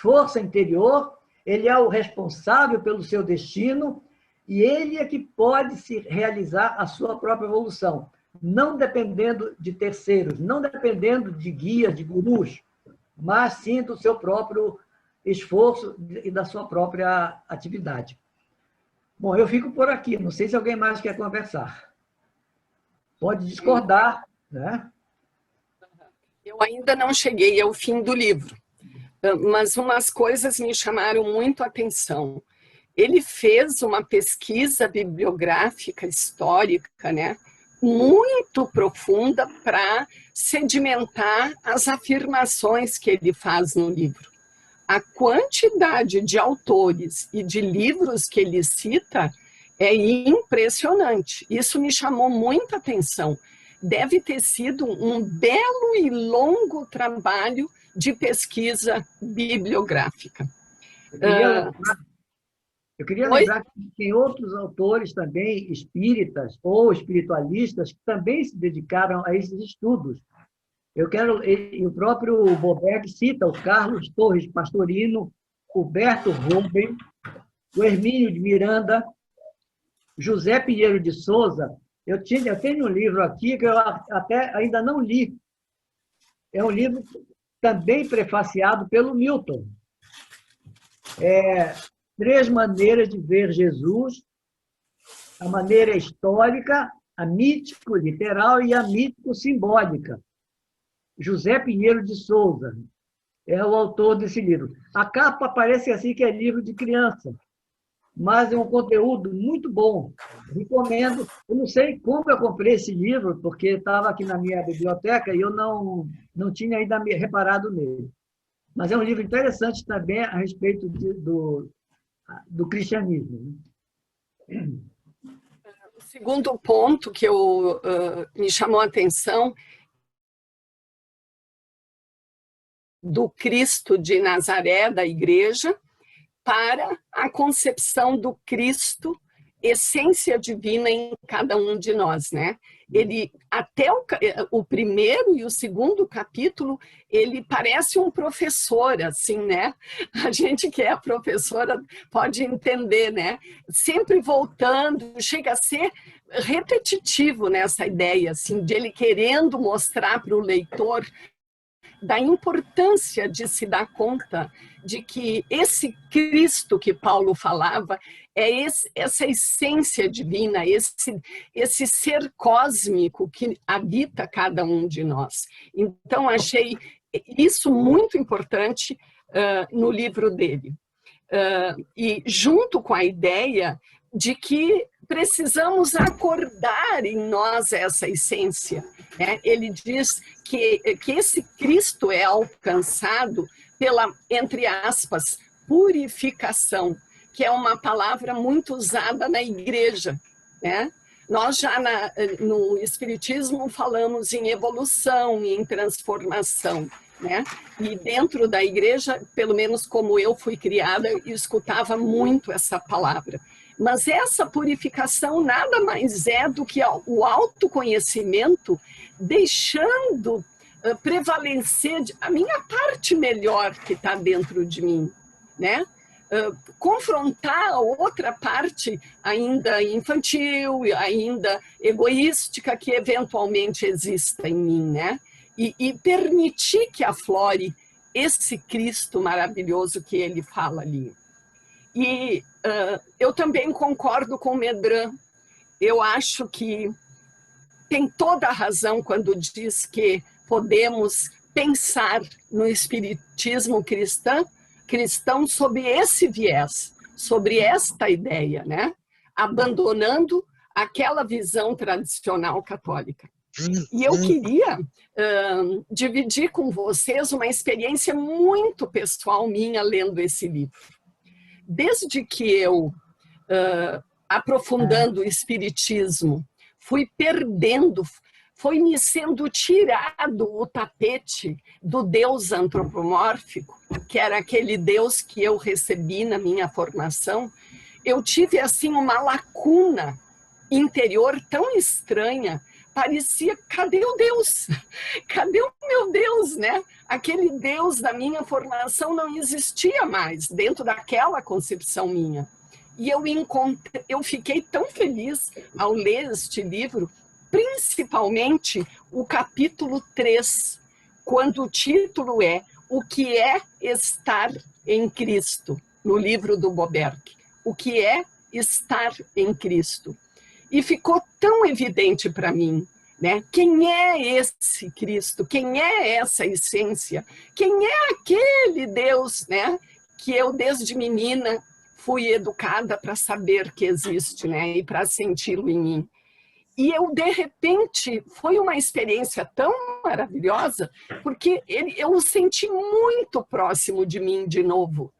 força interior, ele é o responsável pelo seu destino e ele é que pode se realizar a sua própria evolução, não dependendo de terceiros, não dependendo de guias, de gurus, mas sim do seu próprio esforço e da sua própria atividade. Bom, eu fico por aqui, não sei se alguém mais quer conversar. Pode discordar, né? Eu ainda não cheguei ao fim do livro, mas umas coisas me chamaram muito a atenção. Ele fez uma pesquisa bibliográfica, histórica, né, muito profunda para sedimentar as afirmações que ele faz no livro. A quantidade de autores e de livros que ele cita é impressionante. Isso me chamou muita atenção. Deve ter sido um belo e longo trabalho de pesquisa bibliográfica. Eu queria lembrar que tem outros autores também, espíritas ou espiritualistas, que também se dedicaram a esses estudos. O próprio Bobeck cita o Carlos Torres Pastorino, o Berto Rubem, o Hermínio de Miranda, José Pinheiro de Souza. Eu tenho um livro aqui que eu até ainda não li. É um livro também prefaciado pelo Milton. 3 maneiras de ver Jesus: a maneira histórica, a mítico-literal e a mítico-simbólica. José Pinheiro de Souza é o autor desse livro. A capa parece assim que é livro de criança, mas é um conteúdo muito bom. Recomendo. Eu não sei como eu comprei esse livro, porque estava aqui na minha biblioteca e eu não tinha ainda reparado nele. Mas é um livro interessante também a respeito do cristianismo. O segundo ponto que me chamou a atenção do Cristo de Nazaré, da igreja, para a concepção do Cristo, essência divina em cada um de nós, né? Ele, até o primeiro e o segundo capítulo, ele parece um professor, assim, né? A gente que é professora pode entender, né? Sempre voltando, chega a ser repetitivo nessa ideia, assim, de ele querendo mostrar para o leitor da importância de se dar conta de que esse Cristo que Paulo falava é essa essência divina, esse ser cósmico que habita cada um de nós. Então, achei isso muito importante no livro dele. E junto com a ideia de que precisamos acordar em nós essa essência, né? Ele diz que esse Cristo é alcançado pela, entre aspas, purificação, que é uma palavra muito usada na igreja, né? Nós já no Espiritismo falamos em evolução, em transformação, né? E dentro da igreja, pelo menos como eu fui criada, eu escutava muito essa palavra. Mas essa purificação nada mais é do que o autoconhecimento, deixando prevalecer a minha parte melhor que está dentro de mim, né? Confrontar a outra parte ainda infantil, ainda egoística que eventualmente exista em mim, né? E permitir que aflore esse Cristo maravilhoso que ele fala ali. E eu também concordo com o Medran. Eu acho que tem toda a razão quando diz que podemos pensar no espiritismo cristão sob esse viés, sobre esta ideia, né? Abandonando aquela visão tradicional católica. E eu queria dividir com vocês uma experiência muito pessoal minha lendo esse livro. Desde que eu, aprofundando o espiritismo, fui perdendo, foi me sendo tirado o tapete do Deus antropomórfico, que era aquele Deus que eu recebi na minha formação, eu tive assim uma lacuna interior tão estranha, parecia, cadê o Deus? Cadê o meu Deus, né? Aquele Deus da minha formação não existia mais dentro daquela concepção minha. E eu fiquei tão feliz ao ler este livro, principalmente o capítulo 3, quando o título é O que é estar em Cristo, no livro do Boberg. O que é estar em Cristo? E ficou tão evidente para mim, né? Quem é esse Cristo? Quem é essa essência? Quem é aquele Deus, né? Que eu, desde menina, fui educada para saber que existe, né? E para senti-lo em mim. E eu, de repente, foi uma experiência tão maravilhosa, porque eu o senti muito próximo de mim de novo.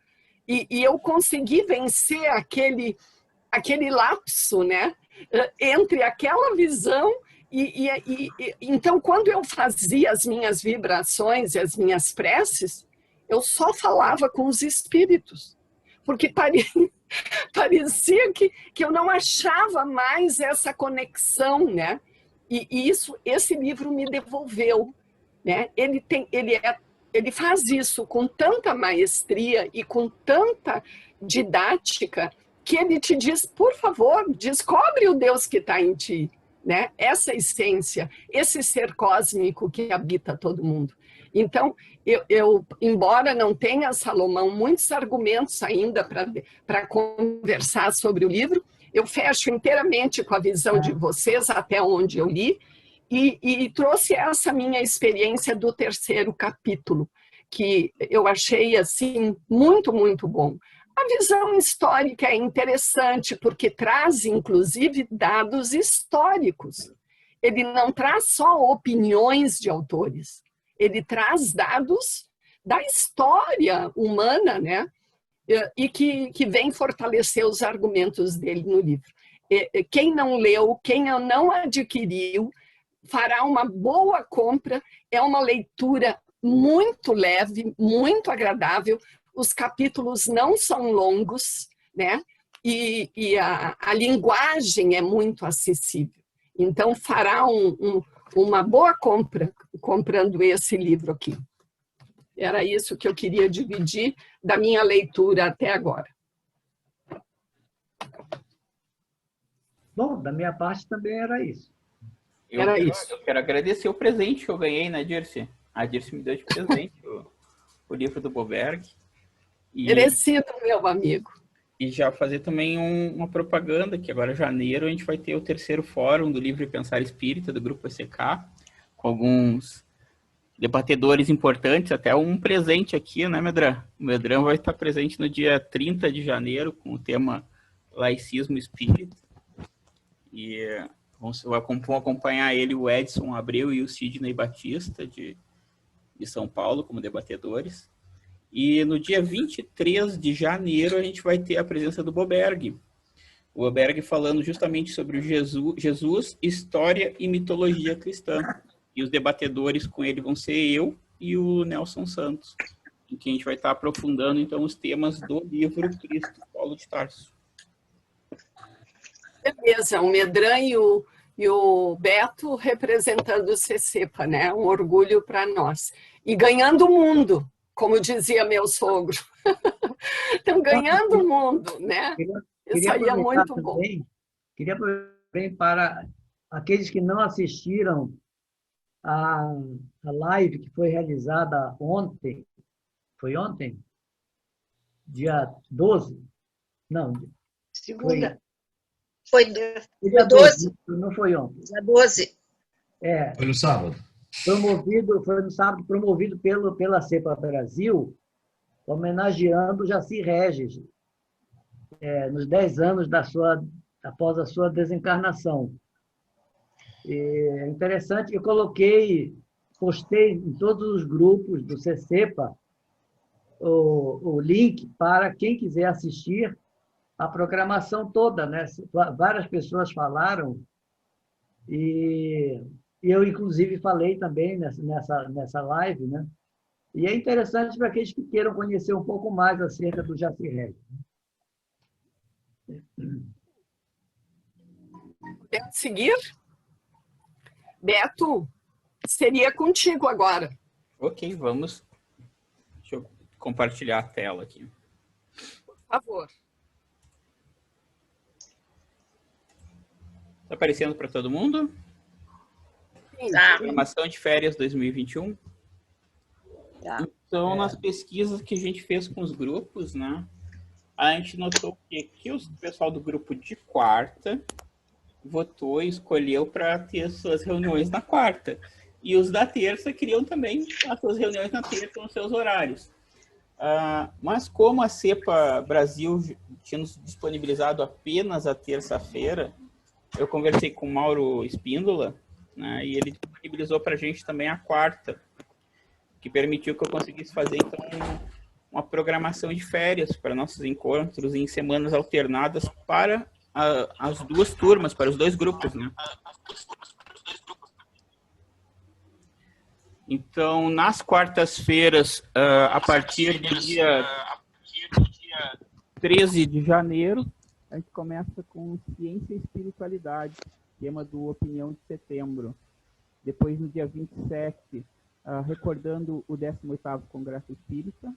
E eu consegui vencer aquele lapso, né? Entre aquela visão então, quando eu fazia as minhas vibrações e as minhas preces, eu só falava com os espíritos, porque parecia que eu não achava mais essa conexão, né? E esse livro me devolveu, né? Ele faz isso com tanta maestria e com tanta didática, que ele te diz, por favor, descobre o Deus que está em ti, né? Essa essência, esse ser cósmico que habita todo mundo. Então, eu embora não tenha, Salomão, muitos argumentos ainda para conversar sobre o livro, eu fecho inteiramente com a visão de vocês, até onde eu li, e trouxe essa minha experiência do 3º capítulo, que eu achei assim muito, muito bom. A visão histórica é interessante, porque traz, inclusive, dados históricos. Ele não traz só opiniões de autores, ele traz dados da história humana, né? E que vem fortalecer os argumentos dele no livro. Quem não leu, quem não adquiriu, fará uma boa compra, é uma leitura muito leve, muito agradável. Os capítulos não são longos, né? E a linguagem é muito acessível. Então, fará uma boa compra comprando esse livro aqui. Era isso que eu queria dividir da minha leitura até agora. Bom, da minha parte também era isso. Eu quero agradecer o presente que eu ganhei, né, Dirce? A Dirce me deu de presente o livro do Boberg. Merecido, meu amigo. E já fazer também uma propaganda, que agora em janeiro a gente vai ter o 3º fórum do Livre Pensar Espírita, do Grupo ECK, com alguns debatedores importantes, até um presente aqui, né, Medran? O Medran vai estar presente no dia 30 de janeiro, com o tema Laicismo Espírita. E vão acompanhar ele o Edson Abreu e o Sidney Batista, de São Paulo, como debatedores. E no dia 23 de janeiro a gente vai ter a presença do Boberg. O Boberg falando justamente sobre o Jesus, história e mitologia cristã. E os debatedores com ele vão ser eu e o Nelson Santos, em que a gente vai estar aprofundando então os temas do livro Cristo, Paulo de Tarso. Beleza, o Medran e o Beto representando o CCEPA, né? Um orgulho para nós. E ganhando o mundo, como dizia meu sogro. Estão ganhando o mundo, né? Isso aí é muito bom. Queria aproveitar para aqueles que não assistiram a live que foi realizada ontem. Foi ontem? Dia 12? Não. Segunda. Foi dia 12. Não foi ontem. Dia 12. Foi no sábado. Foi no sábado, promovido pela CEPA Brasil, homenageando Jaci Regis, nos 10 anos após a sua desencarnação. É interessante, eu postei em todos os grupos do CCEPA o link para quem quiser assistir a programação toda, né? Várias pessoas falaram e eu, inclusive, falei também nessa live, né? E é interessante para aqueles que queiram conhecer um pouco mais acerca do Jaci Regis. Podemos seguir? Beto, seria contigo agora. Ok, vamos. Deixa eu compartilhar a tela aqui. Por favor. Está aparecendo para todo mundo? Sim. Programação de férias 2021. Então, nas pesquisas que a gente fez com os grupos, né, a gente notou que o pessoal do grupo de quarta votou e escolheu para ter suas reuniões na quarta. E os da terça queriam também as suas reuniões na terça nos seus horários. Mas como a CEPA Brasil tinha nos disponibilizado apenas a terça-feira, eu conversei com o Mauro Espíndola, né, e ele disponibilizou para a gente também a quarta, que permitiu que eu conseguisse fazer, então, uma programação de férias para nossos encontros em semanas alternadas para as duas turmas, para os dois grupos, né? Então, nas quartas-feiras, a partir do dia 13 de janeiro, a gente começa com Ciência e Espiritualidade, tema do Opinião de Setembro. Depois, no dia 27, recordando o 18º Congresso Espírita.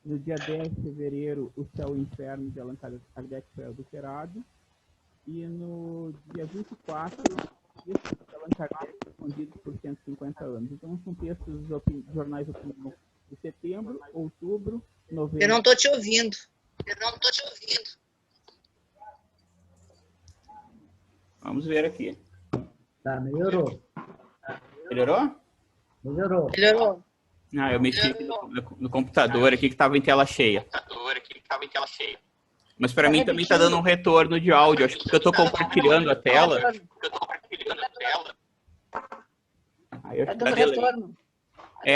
No dia 10 de fevereiro, O Céu e o Inferno, de Allan Kardec foi adulterado. E no dia 24, Allan Kardec escondido por 150 anos. Então, são textos dos jornais de opinião de setembro, outubro, novembro. Eu não estou te ouvindo. Vamos ver aqui. Tá, melhorou. Melhorou? Melhorou. Eu mexi aqui no computador aqui que estava em tela cheia. Mas para mim também está dando um retorno de áudio. Acho que eu estou compartilhando a tela. Aí Está dando retorno.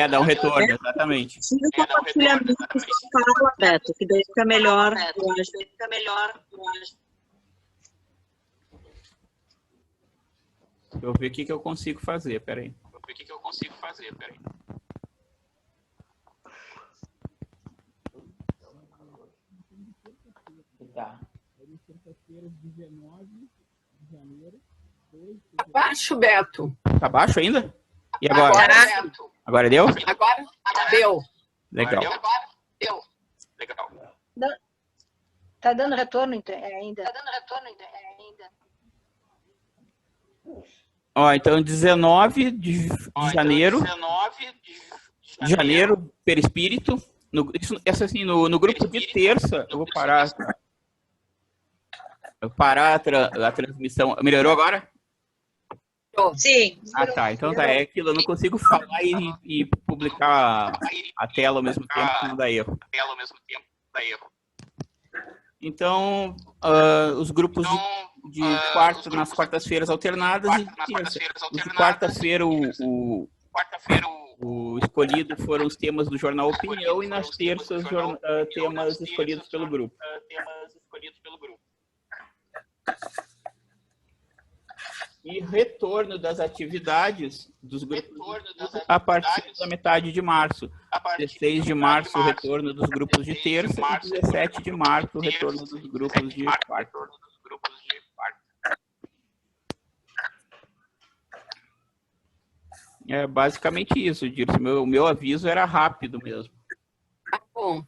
Dá um retorno, exatamente. Se o compartilhamento fala, Beto, que daí fica melhor. Deixa eu ver o que eu consigo fazer, peraí. Tá. Tá baixo, Beto. Tá baixo ainda? E agora? Beto. Agora deu? Agora deu. Legal. Está dando retorno ainda. Então 19 de janeiro, perispírito. No grupo de terça, eu vou parar. A transmissão. Melhorou agora? Sim. Tá. Então tá. É aquilo. Eu não consigo falar e publicar a tela ao mesmo tempo, que não dá erro. Então, os grupos de quarta, nas quartas-feiras alternadas e terça. Os de quarta-feira, o escolhido foram os temas do jornal Opinião e nas terças, temas escolhidos pelo grupo. E retorno das atividades dos grupos a partir da metade de março. 16 de março, o retorno dos grupos de terça, e 17 de março, o retorno dos grupos de quarta. É basicamente isso, Dirce. O meu aviso era rápido mesmo. Tá bom.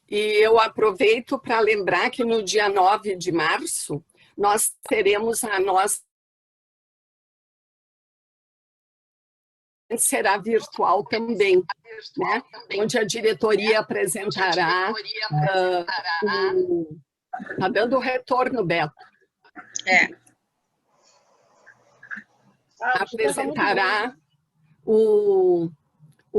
E eu aproveito para lembrar que no dia 9 de março, nós teremos a nossa... será virtual também, né? Onde a diretoria apresentará... Está dando retorno, Beto. Apresentará o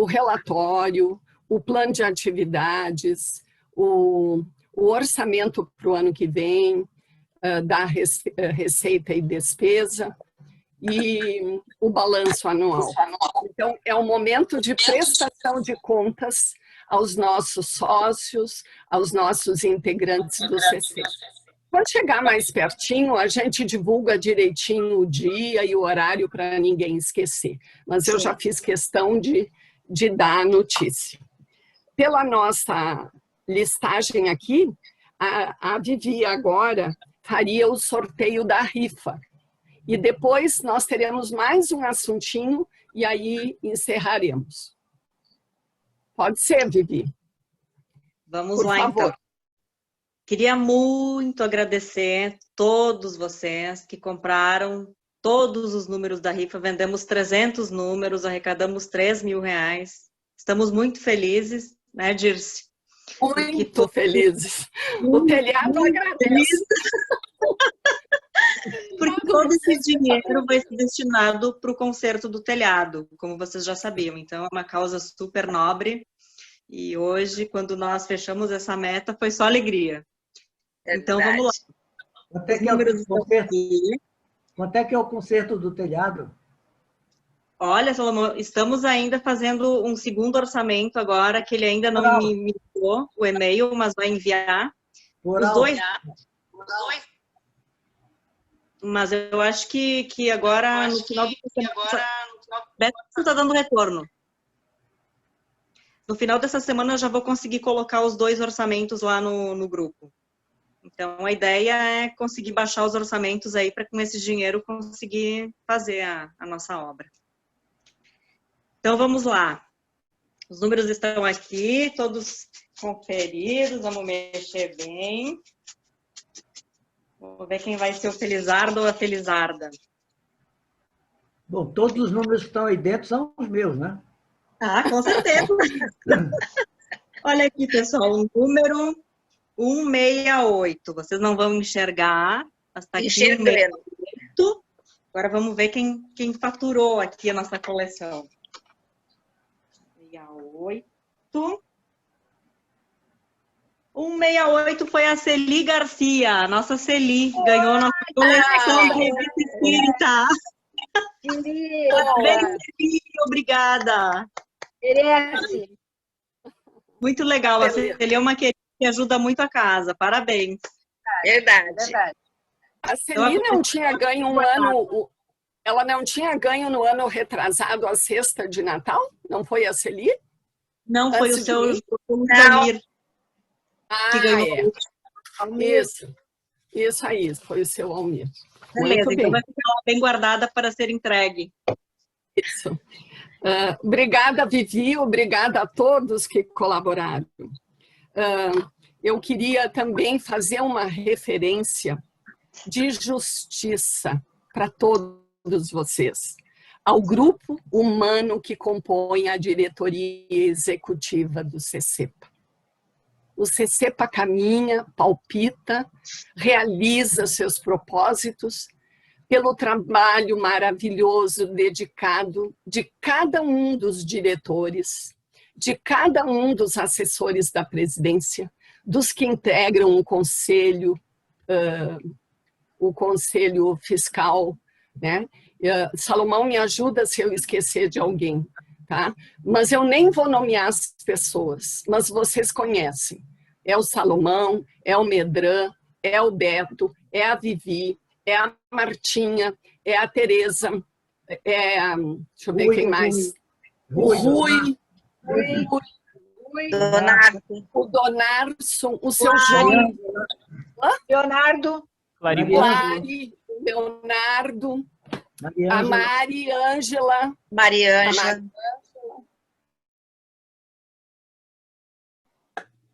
relatório, o plano de atividades, o orçamento para o ano que vem, da receita e despesa, e o balanço anual. Então, é um momento de prestação de contas aos nossos sócios, aos nossos integrantes do CC. Quando chegar mais pertinho, a gente divulga direitinho o dia e o horário para ninguém esquecer. Mas eu já fiz questão de dar a notícia. Pela nossa listagem aqui, a Vivi agora faria o sorteio da rifa. E depois nós teremos mais um assuntinho e aí encerraremos. Pode ser, Vivi. Vamos Por lá, favor. então. Queria muito agradecer todos vocês que compraram todos os números da rifa. Vendemos 300 números, arrecadamos R$3.000. Estamos muito felizes, né, Dirce? Muito felizes. O telhado agradece. Porque todo esse dinheiro vai ser destinado para o conserto do telhado, como vocês já sabiam. Então, é uma causa super nobre. E hoje, quando nós fechamos essa meta, foi só alegria. Então, vamos lá. Quanto é que é o conserto do telhado? Olha, Salomão, estamos ainda fazendo um segundo orçamento agora, que ele ainda não me enviou o e-mail, mas vai enviar. Os dois. Mas eu acho que agora, no final de semana, Beto está dando retorno. No final dessa semana eu já vou conseguir colocar os dois orçamentos lá no grupo. Então, a ideia é conseguir baixar os orçamentos aí para com esse dinheiro conseguir fazer a nossa obra. Então, vamos lá. Os números estão aqui, todos conferidos, vamos mexer bem. Vamos ver quem vai ser o Felizardo ou a Felizarda. Bom, todos os números que estão aí dentro são os meus, né? Ah, com certeza. Olha aqui, pessoal, o número 168. Vocês não vão enxergar, mas está aqui 168. Agora vamos ver quem faturou aqui a nossa coleção. 168. 168 foi a Celi Garcia, a nossa Celi, ganhou a nossa coleção da Revista Espírita. Parabéns, Celi, obrigada. Merece. Muito legal, a Celi é uma querida que ajuda muito a casa, parabéns. Verdade. A Celi não tinha ganho ela não tinha ganho no ano retrasado a cesta de Natal? Não foi a Celi? Não, foi o seu Jamir. Que ganhou. Isso aí, foi o seu Almir. Beleza, então vai ficar bem guardada para ser entregue. Isso. Obrigada, Vivi, obrigada a todos que colaboraram. Eu queria também fazer uma referência de justiça para todos vocês, ao grupo humano que compõe a diretoria executiva do CCEPA. O CCEPA caminha, palpita, realiza seus propósitos pelo trabalho maravilhoso dedicado de cada um dos diretores, de cada um dos assessores da presidência, dos que integram o conselho fiscal, né? Salomão, me ajuda se eu esquecer de alguém, tá? Mas eu nem vou nomear as pessoas, mas vocês conhecem. É o Salomão, é o Medran, é o Beto, é a Vivi, é a Martinha, é a Tereza, deixa eu ver quem mais. O Rui, o Donarson, o seu João. Leonardo. Leonardo. A Mari Ângela.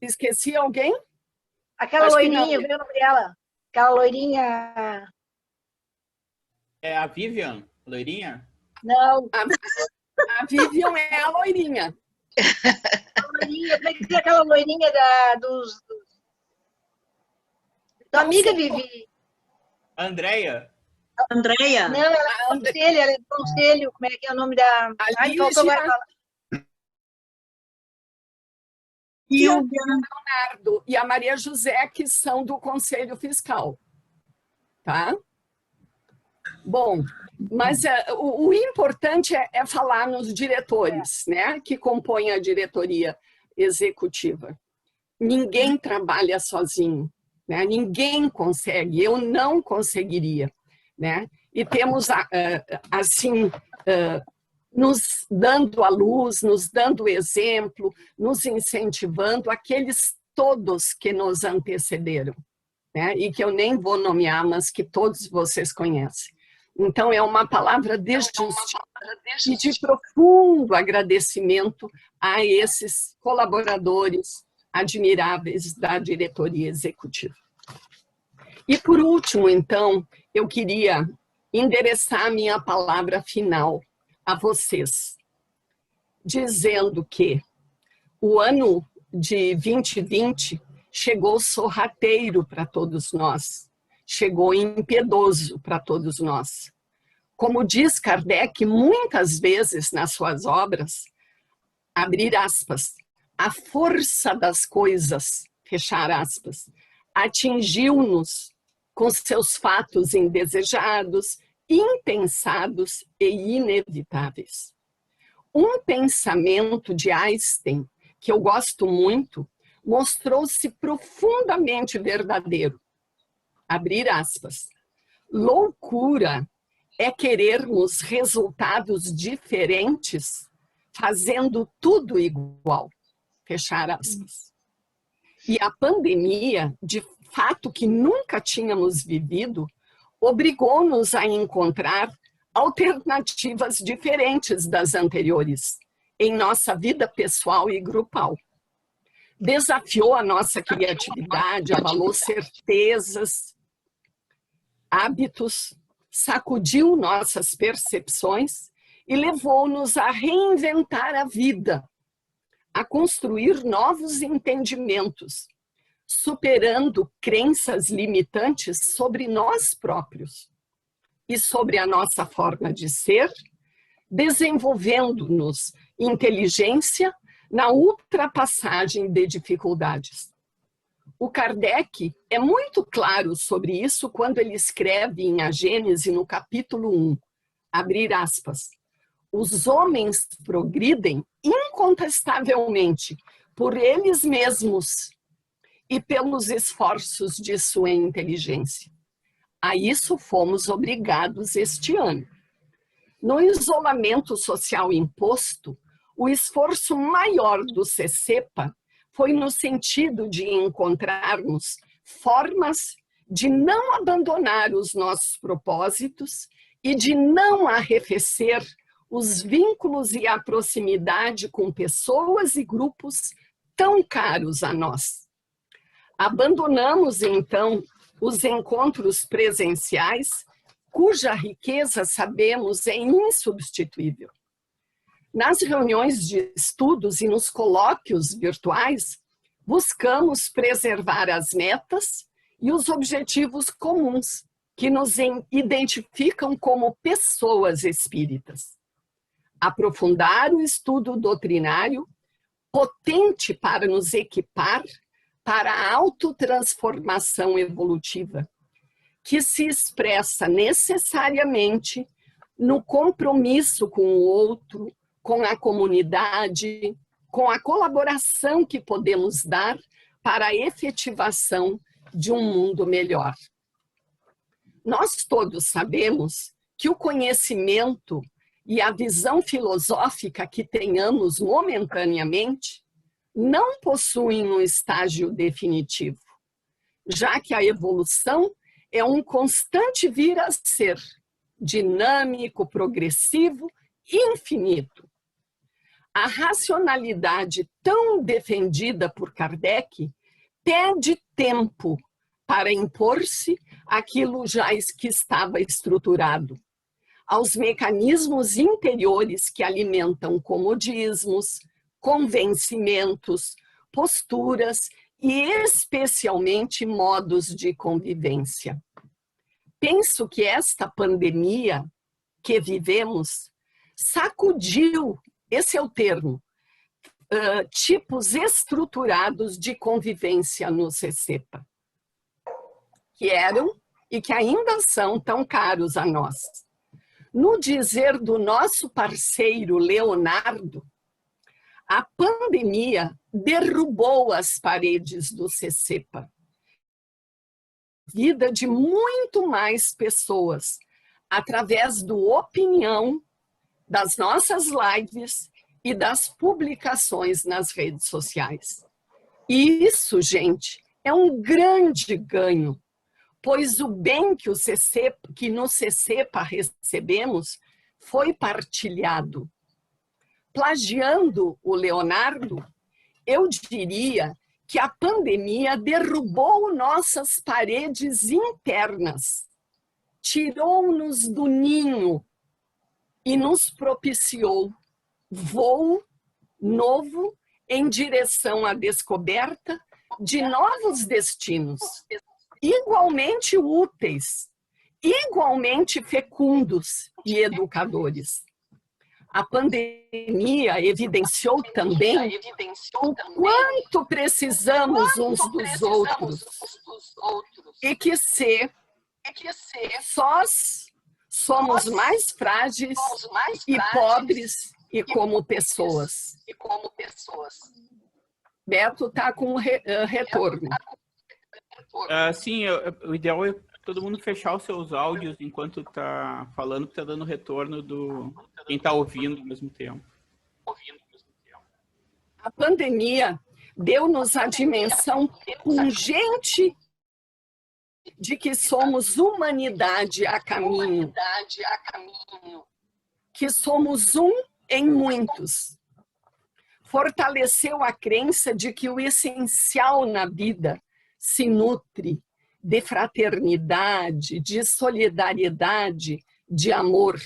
Esqueci alguém? Aquela loirinha, viu o nome dela? Aquela loirinha... É a Vivian, loirinha? Não. A Vivian é a loirinha. Como é que é aquela loirinha da amiga Vivi? Andréia? Andréia? Não, ela é conselho, como é que é o nome da... Ai, faltou agora falar. E o Leonardo e a Maria José, que são do Conselho Fiscal. Tá? Bom, mas o importante é falar nos diretores, né, que compõem a diretoria executiva. Ninguém trabalha sozinho, né? Ninguém consegue, eu não conseguiria, né? E temos, assim, nos dando a luz, nos dando exemplo, nos incentivando, aqueles todos que nos antecederam, né? E que eu nem vou nomear, mas que todos vocês conhecem. Então, é uma palavra de justiça e de profundo agradecimento a esses colaboradores admiráveis da diretoria executiva. E, por último, então, eu queria endereçar a minha palavra final a vocês, dizendo que o ano de 2020 chegou sorrateiro para todos nós, chegou impiedoso para todos nós. Como diz Kardec muitas vezes nas suas obras, abrir aspas, a força das coisas, fechar aspas, atingiu-nos com seus fatos indesejados, impensados e inevitáveis. Um pensamento de Einstein, que eu gosto muito, mostrou-se profundamente verdadeiro. Abrir aspas. Loucura é querermos resultados diferentes, fazendo tudo igual. Fechar aspas. E a pandemia, de fato que nunca tínhamos vivido, obrigou-nos a encontrar alternativas diferentes das anteriores em nossa vida pessoal e grupal. Desafiou a nossa criatividade, abalou certezas, hábitos, sacudiu nossas percepções e levou-nos a reinventar a vida, a construir novos entendimentos, superando crenças limitantes sobre nós próprios e sobre a nossa forma de ser, desenvolvendo-nos inteligência na ultrapassagem de dificuldades. O Kardec é muito claro sobre isso quando ele escreve em A Gênese, no capítulo 1, abrir aspas, os homens progridem incontestavelmente por eles mesmos e pelos esforços de sua inteligência. A isso fomos obrigados este ano. No isolamento social imposto, o esforço maior do CCEPA foi no sentido de encontrarmos formas de não abandonar os nossos propósitos e de não arrefecer os vínculos e a proximidade com pessoas e grupos tão caros a nós. Abandonamos, então, os encontros presenciais, cuja riqueza, sabemos, é insubstituível. Nas reuniões de estudos e nos colóquios virtuais, buscamos preservar as metas e os objetivos comuns que nos identificam como pessoas espíritas. Aprofundar o estudo doutrinário, potente para nos equipar para a autotransformação evolutiva, que se expressa necessariamente no compromisso com o outro, com a comunidade, com a colaboração que podemos dar para a efetivação de um mundo melhor. Nós todos sabemos que o conhecimento e a visão filosófica que tenhamos momentaneamente não possuem um estágio definitivo, já que a evolução é um constante vir a ser, dinâmico, progressivo e infinito. A racionalidade tão defendida por Kardec pede tempo para impor-se àquilo já que estava estruturado, aos mecanismos interiores que alimentam comodismos, convencimentos, posturas e especialmente modos de convivência. Penso que esta pandemia que vivemos sacudiu, esse é o termo, tipos estruturados de convivência no CCEPA, que eram e que ainda são tão caros a nós. No dizer do nosso parceiro Leonardo, a pandemia derrubou as paredes do CCEPA. Vida de muito mais pessoas, através do opinião, das nossas lives e das publicações nas redes sociais. E isso, gente, é um grande ganho, pois o bem que no CCEPA recebemos foi partilhado. Plagiando o Leonardo, eu diria que a pandemia derrubou nossas paredes internas, tirou-nos do ninho e nos propiciou voo novo em direção à descoberta de novos destinos, igualmente úteis, igualmente fecundos e educadores. A pandemia evidenciou também o quanto precisamos uns dos outros e que sós somos mais frágeis e pobres e como pessoas. Beto está com retorno. Sim, o ideal é todo mundo fechar os seus áudios enquanto está falando, porque está dando retorno do quem está ouvindo ao mesmo tempo. A pandemia deu-nos a dimensão pungente de que somos humanidade a caminho, que somos um em muitos. Fortaleceu a crença de que o essencial na vida se nutre de fraternidade, de solidariedade, de amor.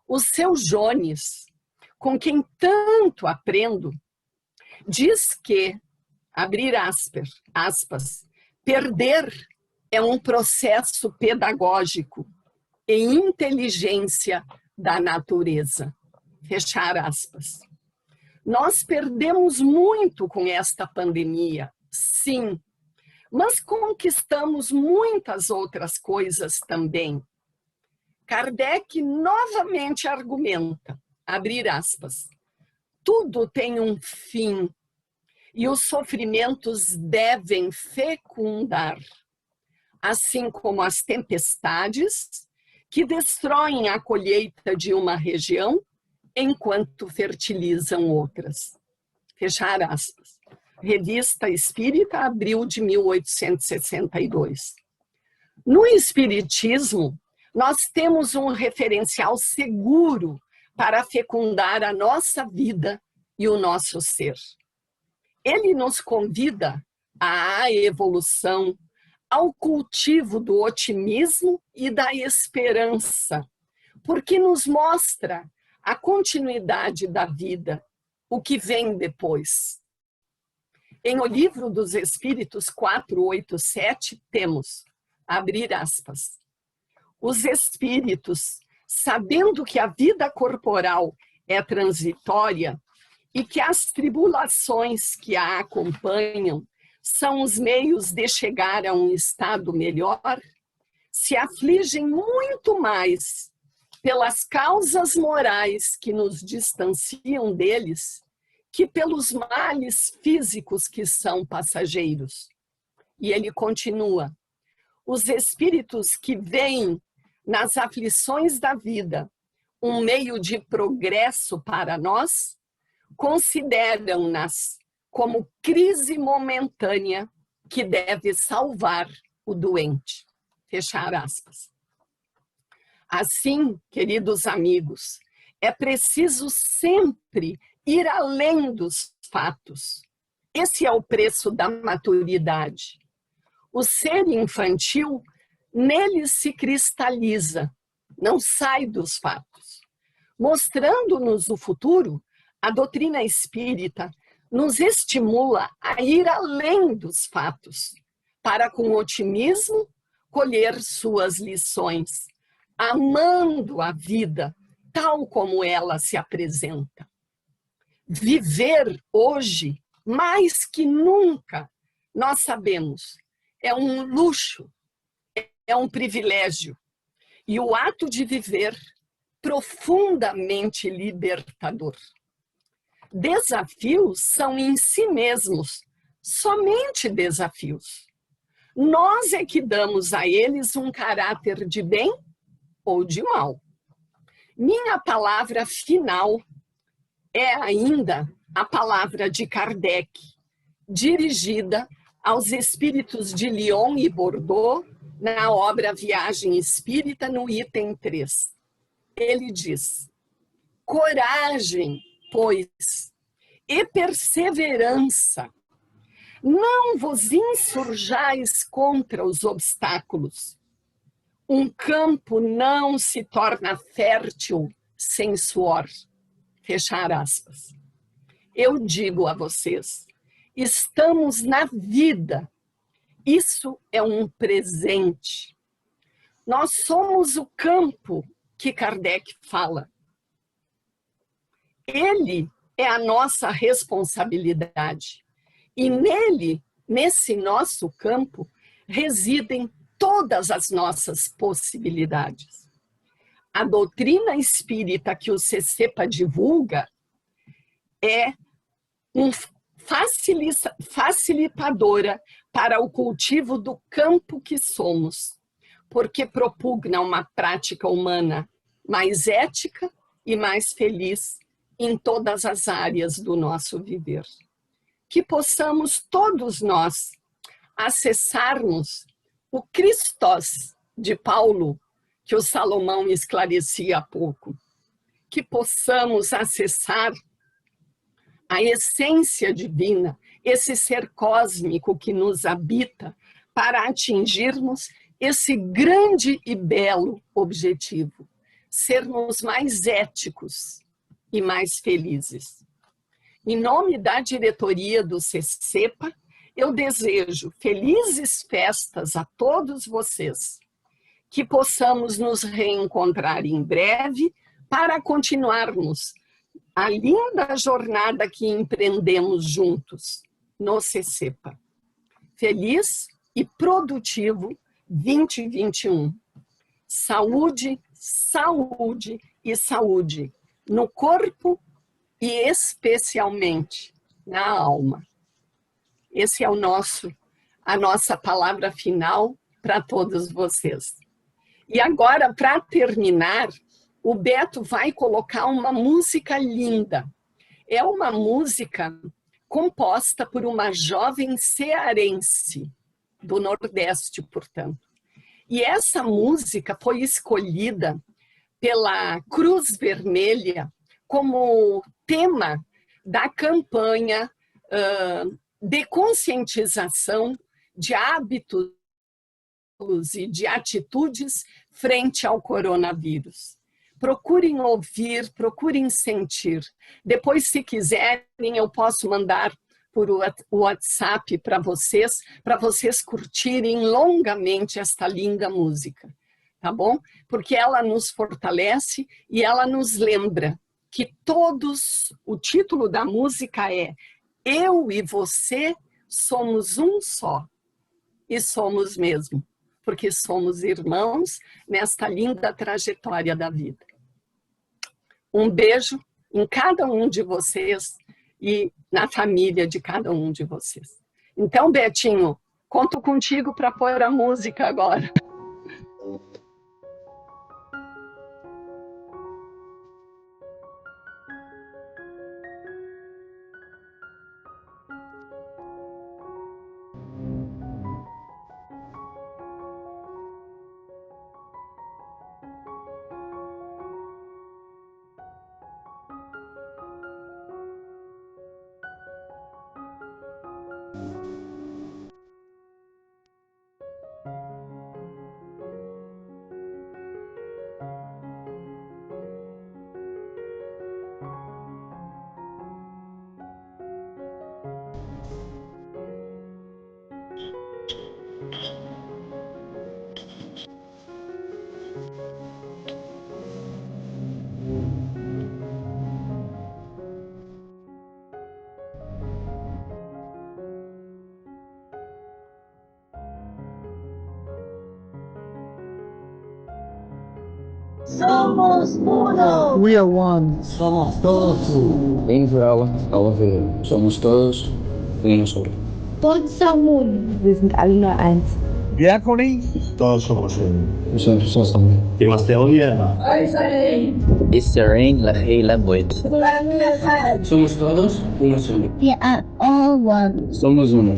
O seu Jones, com quem tanto aprendo, diz que, abrir aspas, perder é um processo pedagógico e inteligência da natureza. Fechar aspas. Nós perdemos muito com esta pandemia, sim, mas conquistamos muitas outras coisas também. Kardec novamente argumenta, abrir aspas, tudo tem um fim e os sofrimentos devem fecundar, assim como as tempestades que destroem a colheita de uma região enquanto fertilizam outras. Fechar aspas. Revista Espírita, abril de 1862. No Espiritismo, nós temos um referencial seguro para fecundar a nossa vida e o nosso ser. Ele nos convida à evolução, ao cultivo do otimismo e da esperança, porque nos mostra a continuidade da vida, o que vem depois. Em O Livro dos Espíritos 487 temos, abrir aspas, os espíritos, sabendo que a vida corporal é transitória e que as tribulações que a acompanham são os meios de chegar a um estado melhor, se afligem muito mais pelas causas morais que nos distanciam deles, que pelos males físicos que são passageiros. E ele continua, os espíritos que veem nas aflições da vida um meio de progresso para nós, consideram-nas como crise momentânea que deve salvar o doente. Fechar aspas. Assim, queridos amigos, é preciso sempre ir além dos fatos. Esse é o preço da maturidade. O ser infantil, nele se cristaliza, não sai dos fatos. Mostrando-nos o futuro, a doutrina espírita nos estimula a ir além dos fatos, para com otimismo colher suas lições, amando a vida tal como ela se apresenta. Viver hoje, mais que nunca, nós sabemos, é um luxo, é um privilégio. E o ato de viver profundamente libertador. Desafios são em si mesmos somente desafios. Nós é que damos a eles um caráter de bem ou de mal. Minha palavra final é ainda a palavra de Kardec, dirigida aos espíritos de Lyon e Bordeaux na obra Viagem Espírita, no item 3. Ele diz: coragem, pois, e perseverança. Não vos insurjais contra os obstáculos. Um campo não se torna fértil sem suor. Fechar aspas. Eu digo a vocês, estamos na vida. Isso é um presente. Nós somos o campo que Kardec fala. Ele é a nossa responsabilidade. E nele, nesse nosso campo, residem todas as nossas possibilidades. A doutrina espírita que o CECEPA divulga é facilitadora para o cultivo do campo que somos, porque propugna uma prática humana mais ética e mais feliz em todas as áreas do nosso viver. Que possamos todos nós acessarmos o Christos de Paulo, que o Salomão esclarecia há pouco. Que possamos acessar a essência divina, esse ser cósmico que nos habita, para atingirmos esse grande e belo objetivo, sermos mais éticos e mais felizes. Em nome da diretoria do CECEPA, eu desejo felizes festas a todos vocês, que possamos nos reencontrar em breve para continuarmos a linda jornada que empreendemos juntos no CECEPA. Feliz e produtivo 2021. Saúde, saúde e saúde no corpo e especialmente na alma. Esse é a nossa palavra final para todos vocês. E agora, para terminar, o Beto vai colocar uma música linda. É uma música composta por uma jovem cearense, do Nordeste, portanto. E essa música foi escolhida pela Cruz Vermelha como tema da campanha de conscientização de hábitos e de atitudes frente ao coronavírus. Procurem ouvir, procurem sentir. Depois, se quiserem, eu posso mandar por WhatsApp para vocês curtirem longamente esta linda música, tá bom? Porque ela nos fortalece e ela nos lembra que o título da música é Eu e Você somos um só. E somos mesmo, porque somos irmãos nesta linda trajetória da vida. Um beijo em cada um de vocês e na família de cada um de vocês. Então, Betinho, conto contigo para pôr a música agora. Somos uno. We are one. Somos todos uno. Bem-vindo ao ver. Somos todos uno solo. Todos são uno. Wir sind alle nur eins. Diácono, todos somos uno. Somos todos uno. Que más te odia. Israel, la Hey, la Boet. Somos todos uno solo. We are all one. Somos uno.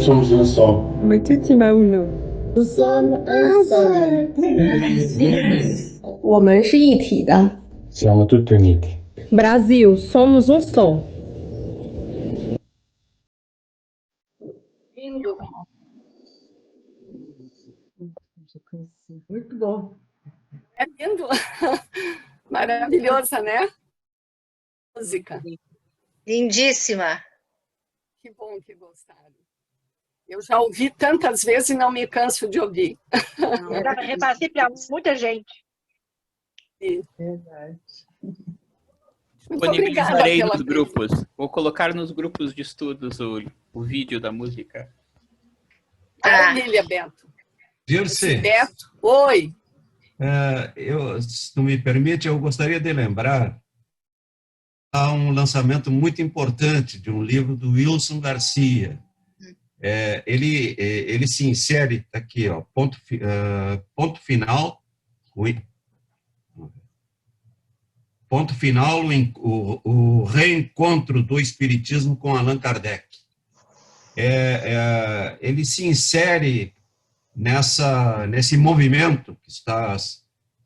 Somos um só. Muitíssimo uno. Somos um só. 我们是一体的。 Siamo tutti uniti. Brasil, somos um só. Lindo. Muito bom. É lindo. Maravilhosa, né? Música. Lindíssima. Que bom que gostaram. Eu já ouvi tantas vezes e não me canso de ouvir. Já repassei para muita gente. Verdade. Muito obrigada Disponibilizarei pela nos grupos. Vou colocar nos grupos de estudos o vídeo da música. Maravilha, Beto. Dirce, Beto, oi. se não me permite, eu gostaria de lembrar há um lançamento muito importante de um livro do Wilson Garcia. Ele se insere aqui, ó, ponto final, o reencontro do Espiritismo com Allan Kardec. Ele se insere nesse movimento que está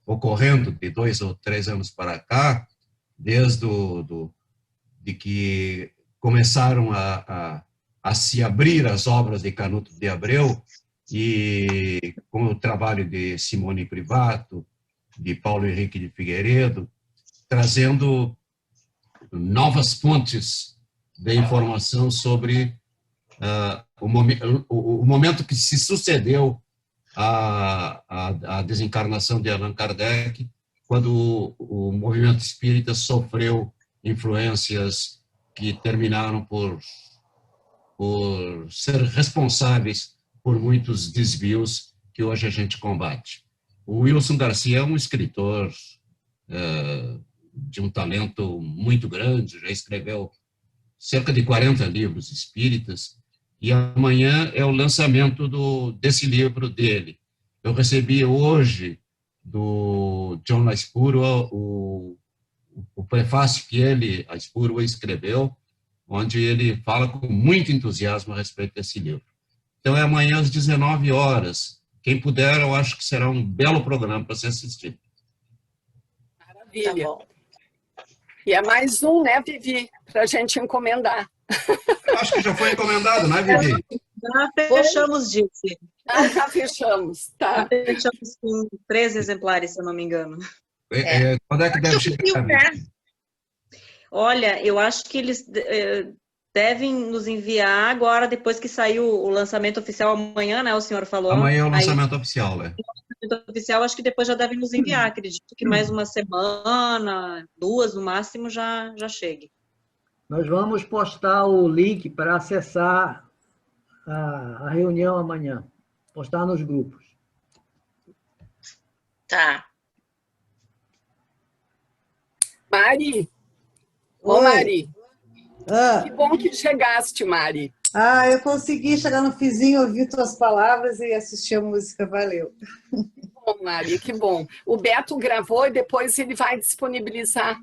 ocorrendo de 2 ou 3 anos para cá, desde de que começaram a se abrir as obras de Canuto de Abreu, e com o trabalho de Simone Privato, de Paulo Henrique de Figueiredo, trazendo novas fontes de informação sobre o momento que se sucedeu à desencarnação de Allan Kardec, quando o movimento espírita sofreu influências que terminaram por ser responsáveis por muitos desvios que hoje a gente combate. O Wilson Garcia é um escritor de um talento muito grande, já escreveu cerca de 40 livros espíritas, e amanhã é o lançamento desse livro dele. Eu recebi hoje do John Laspuro o prefácio que a Spuro escreveu, onde ele fala com muito entusiasmo a respeito desse livro. Então, é amanhã às 19 horas. Quem puder, eu acho que será um belo programa para se assistir. Maravilha. Tá bom. E é mais um, né, Vivi, para a gente encomendar. Eu acho que já foi encomendado, não é, Vivi? Já fechamos, Disse. Já fechamos, tá. Já fechamos com 3 exemplares, se eu não me engano. Quando é que deve chegar? Olha, eu acho que eles devem nos enviar agora, depois que saiu o lançamento oficial amanhã, né? O senhor falou. Amanhã é o lançamento oficial, né? O lançamento oficial, acho que depois já devem nos enviar. Acredito que mais uma semana, 2 no máximo, já chegue. Nós vamos postar o link para acessar a reunião amanhã. Postar nos grupos. Tá. Mari. Ô, Mari. Que bom que chegaste, Mari. Eu consegui chegar no finzinho, ouvir tuas palavras e assistir a música, valeu. Bom, Mari, que bom. O Beto gravou e depois ele vai disponibilizar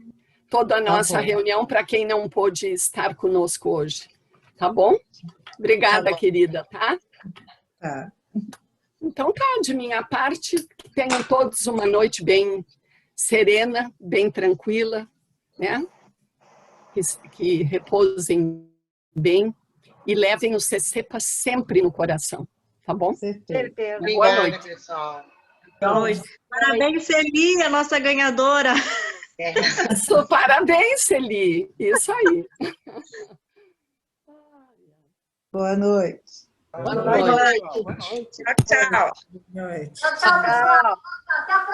toda a nossa reunião para quem não pôde estar conosco hoje. Tá bom? Obrigada, tá bom, querida, tá? Tá. Então tá, de minha parte, que tenham todos uma noite bem serena, bem tranquila, né? Que repousem bem e levem o CCPA sempre no coração, tá bom? Certeza. Boa noite. Pessoal. Boa noite. Parabéns, Celi, a nossa ganhadora. Parabéns, Celi. Isso aí. Boa noite. Boa noite. Tchau, tchau. Boa noite. Tchau, tchau, pessoal. Até a próxima.